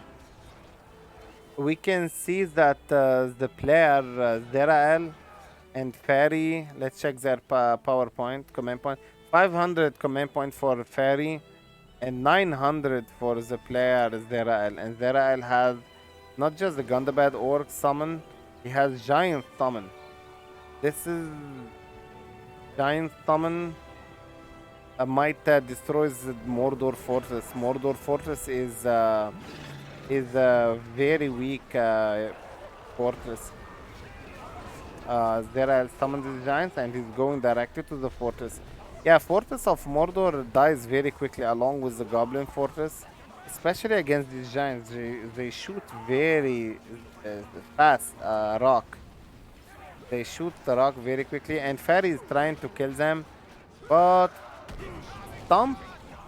we can see that the player Zirael and Fairy, let's check their PowerPoint, command point. 500 command point for Fairy and 900 for the player Zirael. And Zirael has not just the Gundabad Orc summon, he has Giant summon. This is Giant summon might destroys the Mordor fortress. Mordor fortress is a very weak fortress. Zirael summons his giants and he's going directly to the fortress. Yeah, fortress of Mordor dies very quickly along with the goblin fortress, especially against these giants. They shoot very fast rock. They shoot the rock very quickly, and Fairy is trying to kill them, but Stomp.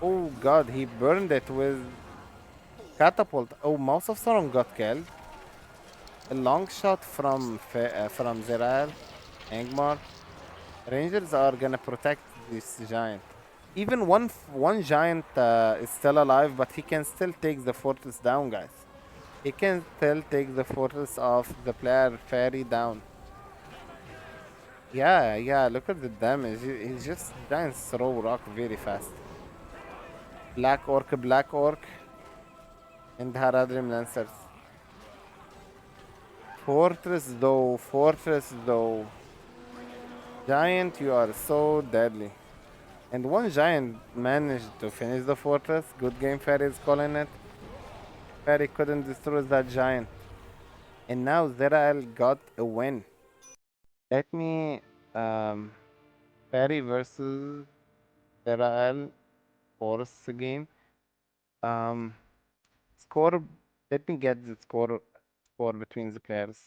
Oh god, he burned it with catapult. Oh, Mouse of Sauron got killed. A long shot from Zirael, Angmar. Rangers are gonna protect this giant. Even one giant is still alive, but he can still take the fortress down, guys. He can still take the fortress of the player Fairy down. Yeah, yeah, look at the damage. He's just giants throw rock very fast. Black Orc, and Haradrim Lancers. Fortress though. Giant, you are so deadly. And one giant managed to finish the fortress. Good game, Fairy is calling it. Fairy couldn't destroy that giant. And now Zerael got a win. Let me um Fairy versus Zerael force game. Um score, let me get the score between the players.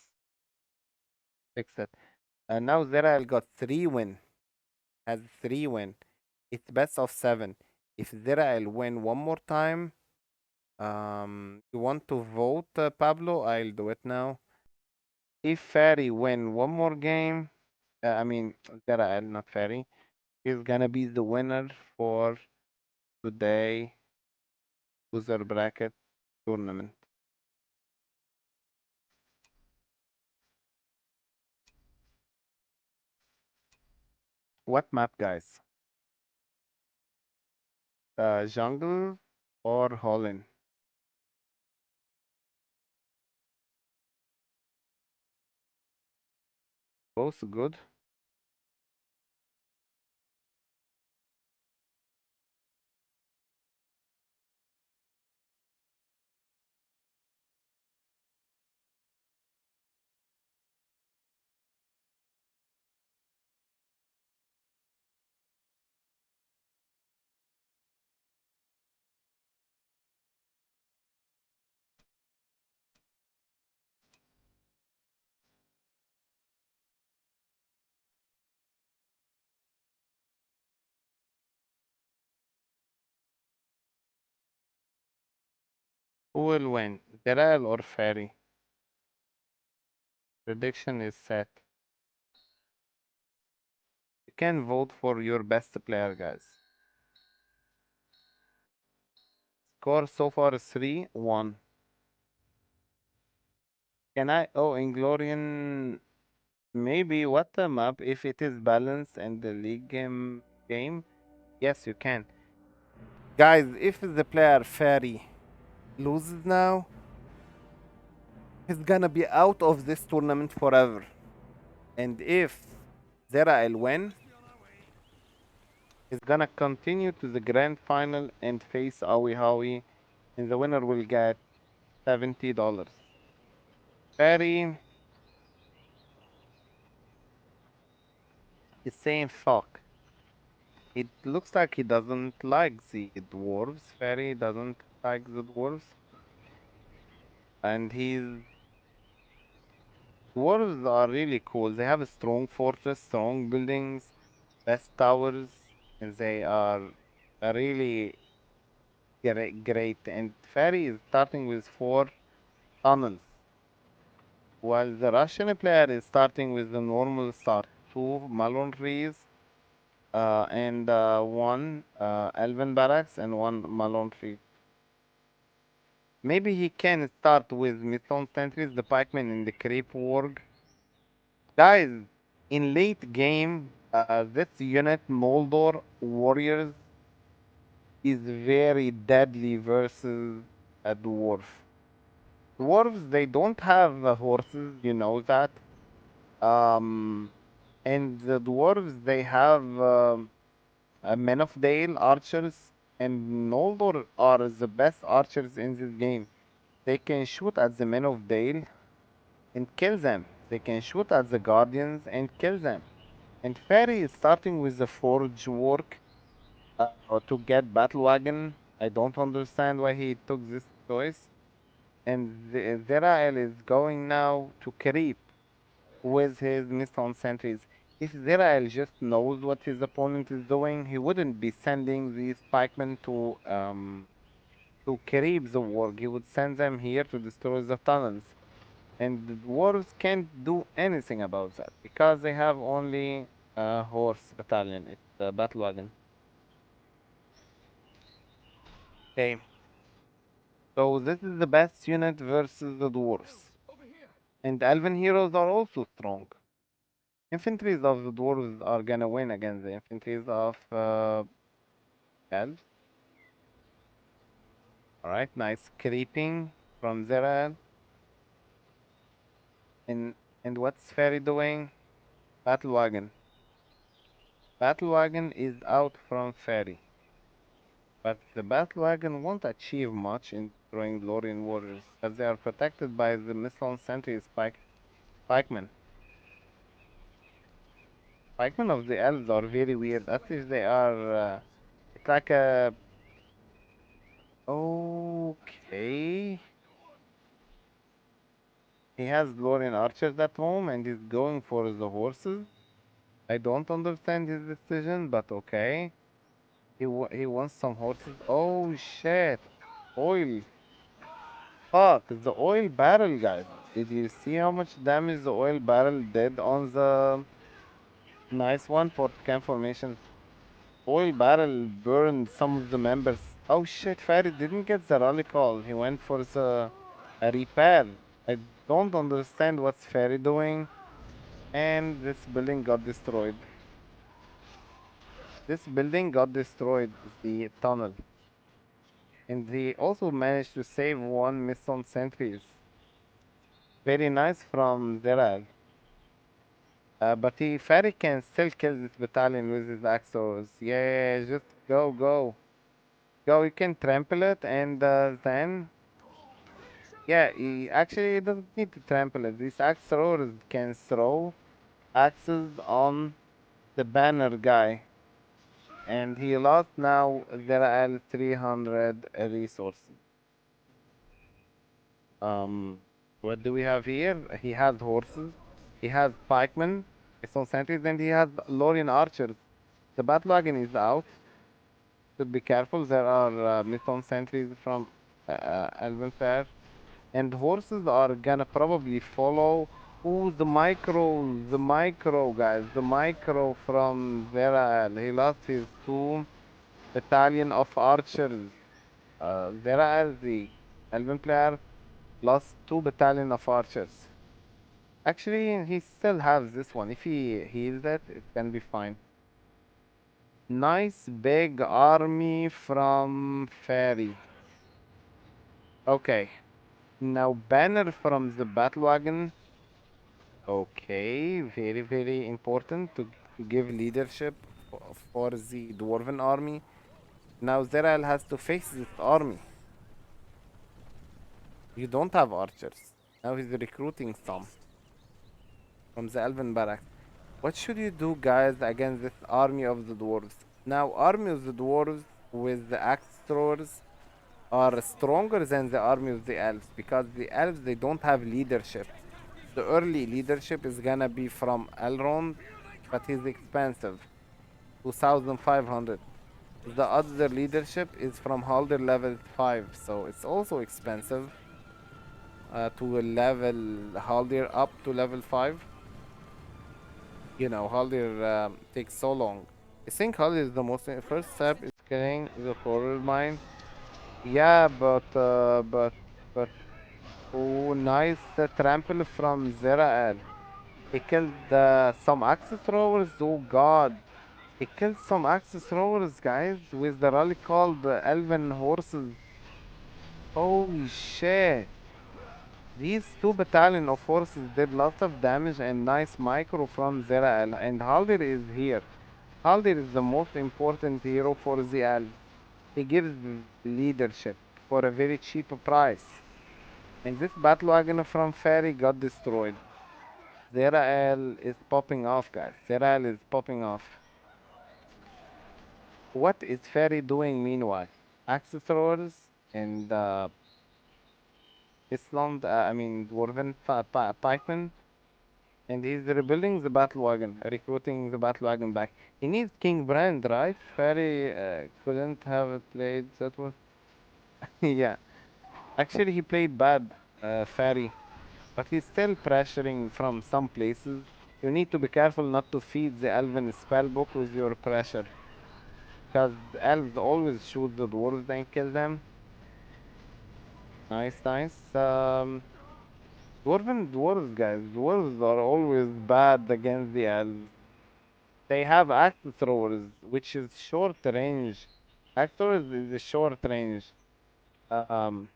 Fix it. And now Zerael got 3 win. Has 3 win. It's best of 7. If Zerael win one more time, you want to vote Pablo? I'll do it now. If Fairy win one more game, I mean Zerael, not Fairy, is gonna be the winner for today loser bracket tournament. What map, guys? Jungle or Holland? Both good. Who will win, Zerael or Fairy? Prediction is set. You can vote for your best player, guys. Score so far is 3-1. Can I? Oh, Inglorian. Maybe what the map if it is balanced and the league game? Yes, you can. Guys, if the player Fairy loses now, he's gonna be out of this tournament forever. And if Zerael win, he's gonna continue to the grand final and face Awi Howie, and the winner will get $70. Fairy is saying fuck. It looks like he doesn't like the dwarves. Fairy doesn't like the dwarves. And his dwarves are really cool. They have a strong fortress, strong buildings, best towers, and they are really great. And Fairy is starting with 4 tunnels, while the Russian player is starting with the normal start. 2 Malon trees, and one Elven barracks and one Malon tree. Maybe he can start with Mithon sentries, the pikemen, and the creep warg. Guys, in late game, this unit, Moldor Warriors, is very deadly versus a dwarf. Dwarves, they don't have horses, you know that. Um, and the dwarves, they have Men of Dale archers and Noldor are the best archers in this game. They can shoot at the men of Dale and kill them. They can shoot at the guardians and kill them. And Fairy is starting with the forge work to get battle wagon. I don't understand why he took this choice. And Zirael is going now to creep with his missile sentries. If Zirael just knows what his opponent is doing, he wouldn't be sending these pikemen to creep the work. He would send them here to destroy the tunnels. And the dwarves can't do anything about that because they have only a horse battalion. It's a battle wagon. Okay, so this is the best unit versus the dwarves. And elven heroes are also strong. Infantries of the dwarves are gonna win against the infantries of elves. Alright, nice creeping from Zerael. And what's Fairy doing? Battle wagon. Battle wagon is out from Fairy. But the battle wagon won't achieve much in destroying Lorien warriors, as they are protected by the missile sentry pikemen. Pikemen of the elves are very weird. At least they are. It's like a. Okay. He has Lorien archers at home and he's going for the horses. I don't understand his decision, but okay. He wants some horses. Oh shit! Oil. Fuck, the oil barrel, guys. Did you see how much damage the oil barrel did on the nice one for camp formation? Oil barrel burned some of the members. Oh shit, Farid didn't get the rally call. He went for the repair. I don't understand what's Farid doing. And this building got destroyed. This building got destroyed, the tunnel. And he also managed to save one missile sentries. Very nice from Zeral. But Fari can still kill this battalion with his axos. Yeah, just go, go. Go, you can trample it and then... Yeah, he actually doesn't need to trample it. These axe throwers can throw axes on the banner guy. And he lost now there are 300 resources. Um, what do we have here? He has horses, he has pikemen, stone sentries, and he has Lorien archers. The battle wagon is out. Should be careful. There are stone sentries from Elven Fair, and horses are gonna probably follow. Ooh, the micro guys, the micro from Zerael. He lost his two battalion of archers. Zerael, the Elven player, lost two battalion of archers. Actually, he still has this one. If he heals it, it can be fine. Nice big army from Fairy. Okay. Now banner from the battle wagon. Okay, very very important to give leadership for the dwarven army. Now Zerael has to face this army. You don't have archers. Now he's recruiting some from the elven barracks. What should you do, guys, against this army of the dwarves? Now, army of the dwarves with the axe throwers are stronger than the army of the elves because the elves they don't have leadership. The early leadership is gonna be from Elrond, but he's expensive, 2,500. The other leadership is from Haldir level 5, so it's also expensive to level Haldir up to level 5. You know, Haldir takes so long. I think Haldir is the most first step is getting the forward mine. Yeah, but oh, nice trample from Zerael. He killed some axe throwers. Oh God, he killed some axe throwers, guys, with the rally called Elven horses. Holy shit! These two battalion of horses did lots of damage and nice micro from Zerael, and Haldir is here. Haldir is the most important hero for the elves. He gives leadership for a very cheap price. And this battle wagon from Fairy got destroyed. Zirael is popping off, guys. Zirael is popping off. What is Fairy doing meanwhile? Accessories and Islam, Dwarven pikemen. And he's rebuilding the battle wagon, recruiting the battle wagon back. He needs King Brand, right? Fairy couldn't have it played. That was yeah. Actually, he played bad, Fairy, but he's still pressuring from some places. You need to be careful not to feed the Elven spellbook with your pressure, because elves always shoot the dwarves and kill them. Nice, nice. Dwarves, guys. Dwarves are always bad against the elves. They have axe throwers, which is short range. Axe throwers is a short range. Um,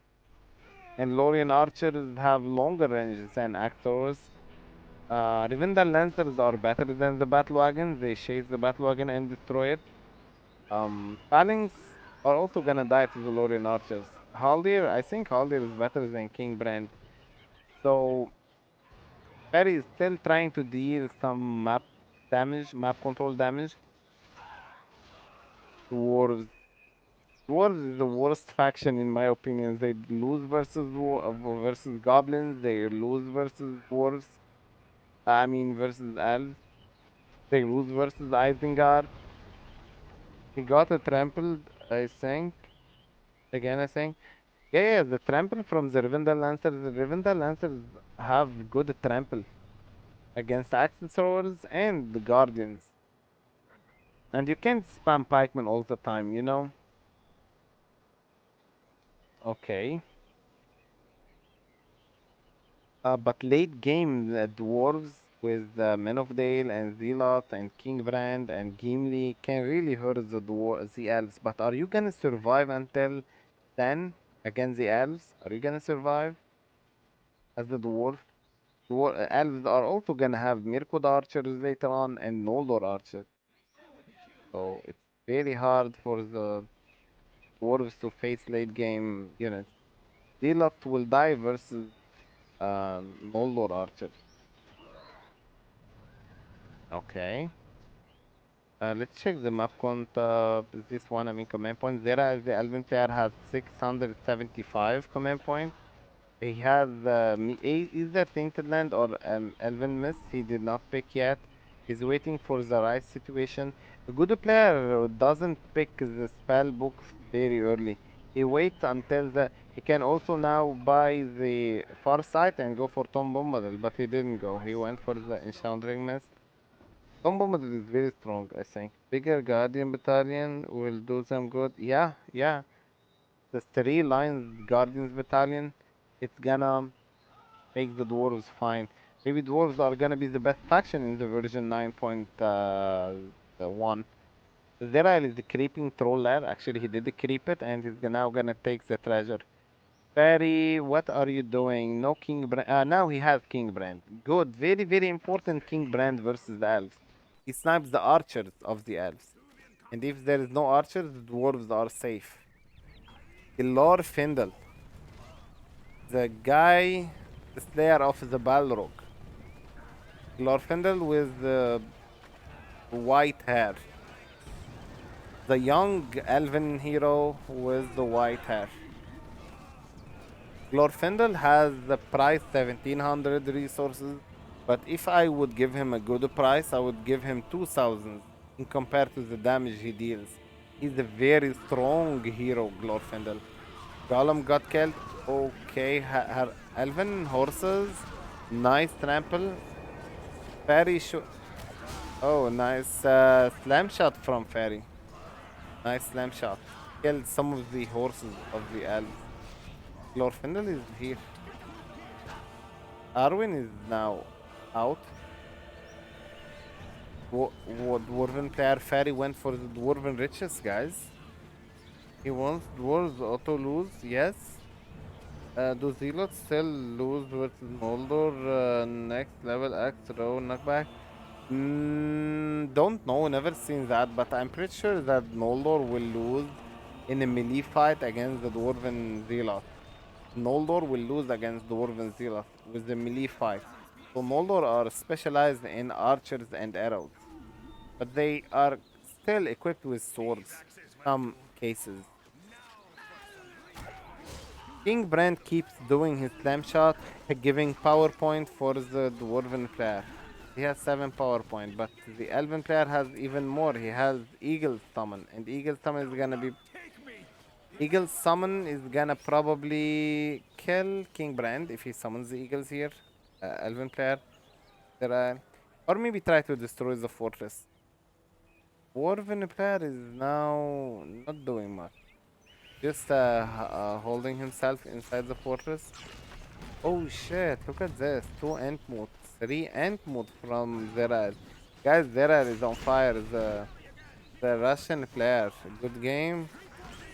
and Lorien archers have longer ranges than axe throwers. Rivendell lancers are better than the battle wagon. They chase the battle wagon and destroy it. Phalanx are also gonna die to the Lorien archers. Haldir, I think Haldir is better than King Brand. So Perry is still trying to deal some map damage, map control damage towards Dwarves is the worst faction in my opinion. They lose versus goblins. They lose versus dwarves. Versus elves. They lose versus Isengard. He got a trampled, I think. Again, I think. Yeah, yeah, the trample from the Rivendell Lancers. The Rivendell Lancers have good trample against axe throwers and the Guardians. And you can't spam pikemen all the time, you know? Okay. But late game, the dwarves with Men of Dale and Zealot and King Brand and Gimli can really hurt the elves. But are you gonna survive until then against the elves? Are you gonna survive as the dwarf? Elves are also gonna have Mirkwood archers later on and Noldor archers. So it's very hard for the dwarves to face late game units. Zealot will die versus Noldor archers. Okay. Let's check the map count. This one, command points. Zera, the Elven player, has 675 command points. He has either Tainted Land or Elven Mist. He did not pick yet. He's waiting for the right situation. A good player doesn't pick the spell books very early. He waits until he can also now buy the Far Sight and go for Tom Bombadil, but he didn't go. He went for the Enchanting Mist. Combo is very strong, I think. Bigger Guardian Battalion will do them good. Yeah, yeah. The 3 lines Guardians Battalion, it's gonna make the dwarves fine. Maybe dwarves are gonna be the best faction in the version 9.1. Zerael is the creeping troll there. Actually, he did creep it, and he's now gonna take the treasure. Perry, what are you doing? No King Brand. Now he has King Brand. Good. Very, very important King Brand versus the elves. He snipes the archers of the elves. And if there is no archers, the dwarves are safe. Glorfindel, the guy, the slayer of the Balrog. Glorfindel with the white hair. The young elven hero with the white hair. Glorfindel has the price 1700 resources, but if I would give him a good price, I would give him 2000 in compared to the damage he deals. He's a very strong hero, Glorfindel. Gollum got killed. Okay, her elven horses. Nice trample. Fairy shot. Oh, nice slam shot from Fairy. Nice slam shot. Killed some of the horses of the elves. Glorfindel is here. Arwen is now out. Dwarven player Fairy went for the Dwarven riches, guys. He wants dwarves auto lose, yes. Do Zealots still lose versus Mordor next level axe row knockback? Don't know, never seen that, but I'm pretty sure that Noldor will lose in a melee fight against the Dwarven Zealots. Noldor will lose against Dwarven Zealots with the melee fight. So Noldor are specialized in archers and arrows, but they are still equipped with swords. Some cases. King Brand keeps doing his slam shot, giving PowerPoint for the Dwarven player. He has 7 PowerPoint, but the Elven player has even more. He has Eagle Summon, and Eagle Summon is gonna probably kill King Brand if he summons the Eagles here. Elven player, Zirael. Or maybe try to destroy the fortress. Dwarven player is now not doing much. Just holding himself inside the fortress. Oh shit, look at this. 2 ant mode. 3 ant mode from Zirael. Guys, Zirael is on fire. The Russian player. Good game.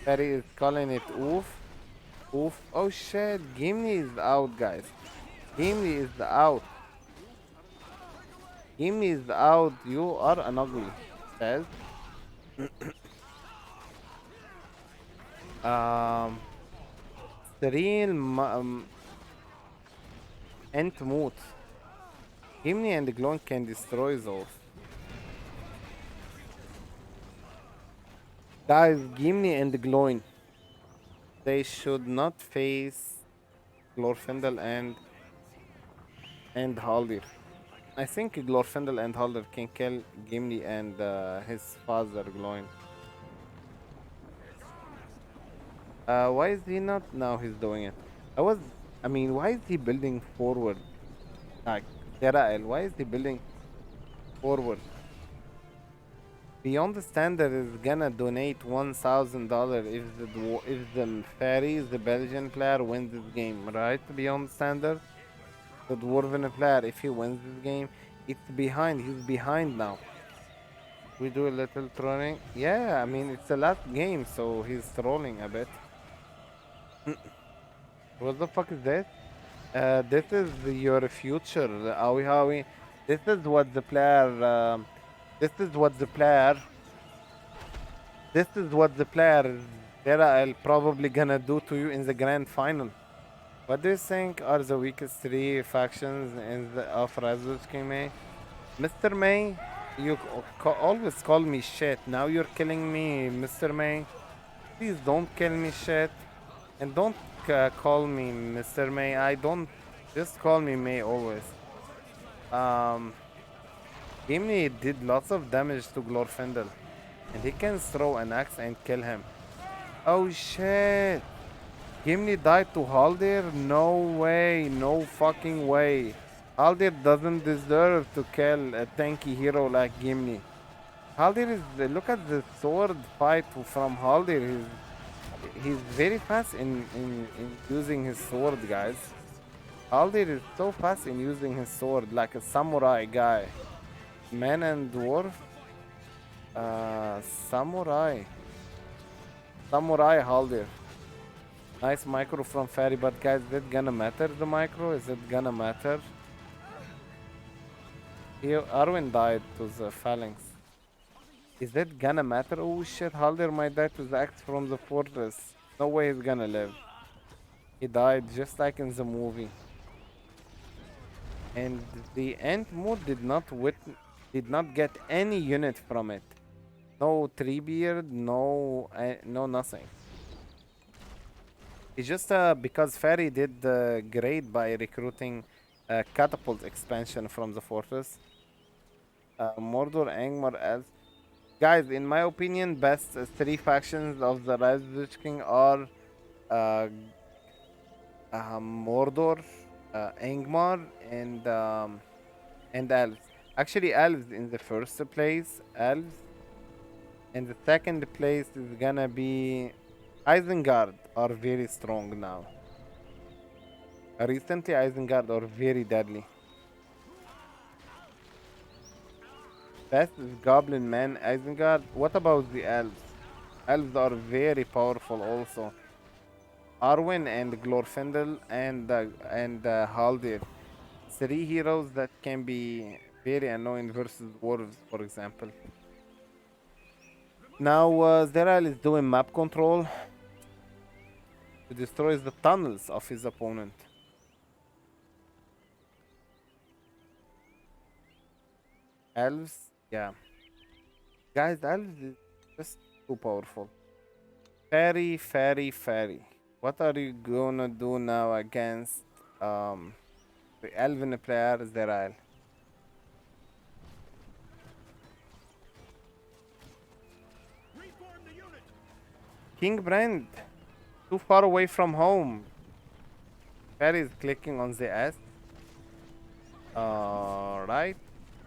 Serie is calling it oof. Oof. Oh shit, Gimli is out, guys. Gimli is out. Gimli is out. You are an ugly. Says. Um, Serie ant mode. Gimli and Glon can destroy those. Guys, Gimli and Gloin, they should not face Glorfindel and Haldir. I think Glorfindel and Haldir can kill Gimli and his father Gloin. Why is he not? Now he's doing it. I was, I mean, why is he building forward? Like Zerael, why is he building forward? Beyond the Standard is gonna donate $1,000 if the fairy, the Belgian player, wins this game, right? Beyond Standard, the Dwarven player, if he wins this game, it's behind. He's behind now. We do a little trolling. Yeah, I mean it's the last game, so he's trolling a bit. What the fuck is this? This is your future, Awi Howie. This is what the player. This is what the player. This is what the player Zerael probably gonna do to you in the grand final. What do you think are the weakest 3 factions in the of Razuz King May? Mr. May, you always call me shit. Now you're killing me, Mr. May. Please don't kill me shit. And don't call me Mr. May. I don't. Just call me May always. Um, Gimli did lots of damage to Glorfindel. And he can throw an axe and kill him. Oh shit! Gimli died to Haldir? No way, no fucking way. Haldir doesn't deserve to kill a tanky hero like Gimli. Haldir is, look at the sword fight from Haldir. He's very fast in using his sword, guys. Haldir is so fast in using his sword, like a samurai guy. Man and dwarf. Samurai. Samurai Haldir. Nice micro from Fairy, but guys, is it gonna matter, the micro? Is it gonna matter? Here, Arwen died to the phalanx. Is that gonna matter? Oh shit, Haldir might die to the axe from the fortress. No way he's gonna live. He died just like in the movie. And the Ant mode did not get any unit from it. No Treebeard, no nothing. It's just because Fairy did great by recruiting catapult expansion from the fortress. Mordor, Angmar, Elves. Guys, in my opinion, best 3 factions of the Rise of the King are uh, Mordor, Angmar, and Elves. Actually, Elves in the first place, Elves, and the second place is gonna be Isengard are very strong now. Recently, Isengard are very deadly. Best is Goblin Man Isengard. What about the Elves? Elves are very powerful also. Arwen and Glorfindel and Haldir. 3 heroes that can be Very annoying versus Dwarves, for example. Now, Zirael is doing map control to destroy the tunnels of his opponent. Elves, yeah. Guys, Elves is just too powerful. Fairy, fairy, fairy. What are you gonna do now against um the Elven player Zerael? King Brand, too far away from home. Fairy is clicking on the S. Right.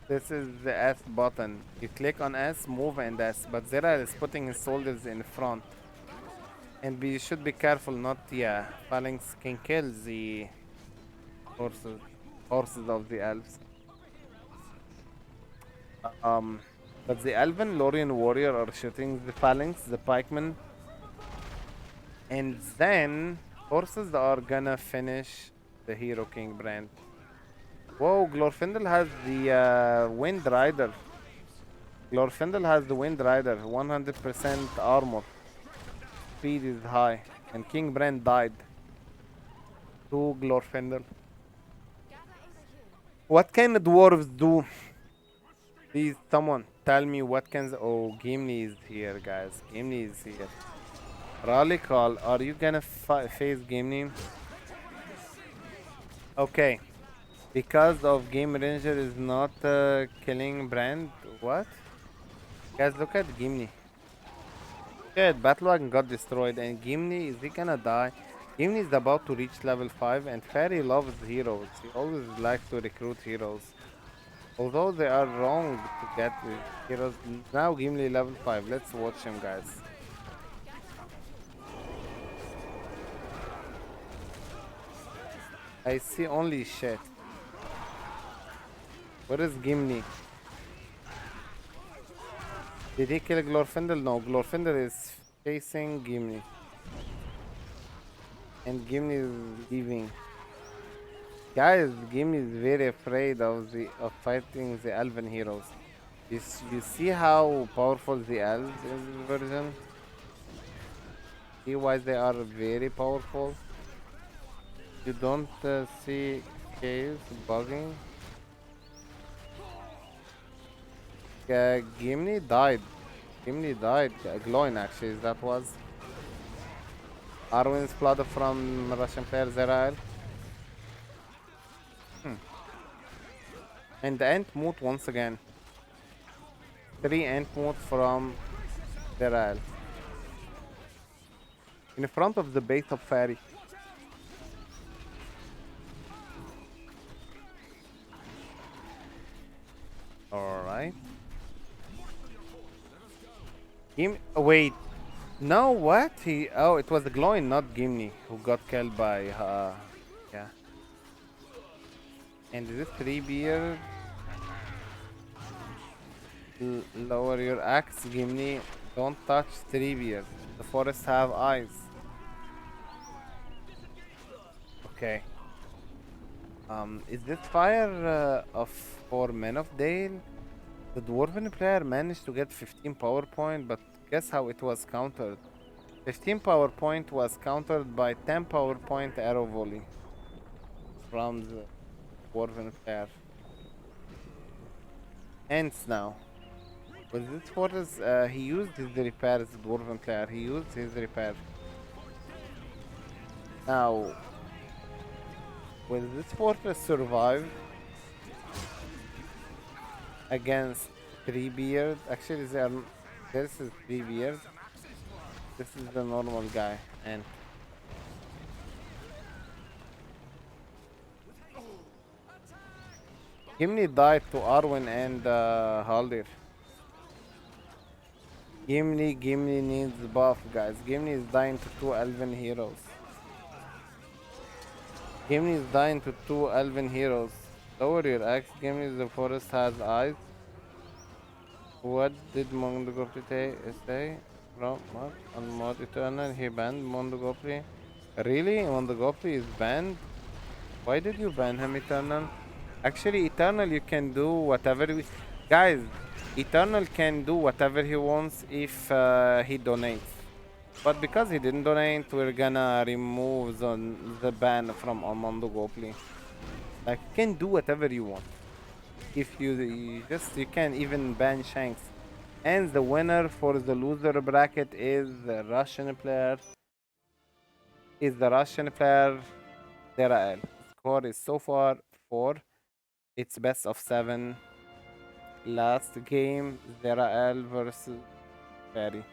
This is the S button. You click on S, move and S. But Zerael is putting his soldiers in front. And you should be careful not, yeah, phalanx can kill the horses, horses of the elves. Um, but the elven Lorien warrior are shooting the phalanx, the pikemen, and then horses are gonna finish the hero King Brand. Whoa, Glorfindel has the Wind Rider. Glorfindel has the Wind Rider, 100% armor. Speed is high, and King Brand died to Glorfindel. What can the dwarves do? Please, someone tell me what can. Oh, Gimli is here, guys. Gimli is here. Rally call. Are you gonna face Gimli? Okay. Because of Game Ranger is not killing Brand. What? Guys, look at Gimli. Good. Battlewagon got destroyed, and Gimli is he gonna die? Gimli is about to reach level 5, and Fairy loves heroes. He always likes to recruit heroes. Although they are wrong to get heroes. Now Gimli level 5. Let's watch him, guys. I see only shit. Where is Gimli? Did he kill Glorfindel? No, Glorfindel is facing Gimli. And Gimli is leaving. Guys, Gimli is very afraid of fighting the elven heroes. You see how powerful the elves is version? See why they are very powerful? You don't see caves bugging? Gimli died. Gimli died. Gloin actually, that was. Arwen's blood from Russian player Zirael. And the Entmoot once again. 3 Entmoot from Zirael. In front of the base of Fairy. Alright. Wait. No, what? Oh, it was the Gloin, not Gimli, who got killed by yeah. And this 3 beard. Lower your axe, Gimli. Don't touch 3 beard. The forests have eyes. Okay. Is this fire of for Men of Dale? The Dwarven player managed to get 15 power point, but guess how it was countered? 15 power point was countered by 10 power point arrow volley from the Dwarven player. Ends now. With this fortress, he used his repair as a Dwarven player. He used his repair. Now, will this fortress survive against 3 beard? Actually, this is 3 beard. This is the normal guy, and Gimli died to Arwen and Haldir. Gimli needs buff, guys. Gimli is dying to 2 elven heroes. Gimli is dying to 2 elven heroes. Lower your axe, Gimli. The forest has eyes. What did Mondogopri say? From Mod on Mod Eternal, he banned Mondogopri. Really? Mondogopri is banned? Why did you ban him, Eternal? Actually, Eternal, you can do whatever. Guys, Eternal can do whatever he wants if he donates. But because he didn't donate, we're gonna remove the ban from Armando Gopli. Like, you can do whatever you want. If you can even ban Shanks. And the winner for the loser bracket is the Russian player. Zirael. Score is so far 4. It's best of 7. Last game, Zirael versus Serie.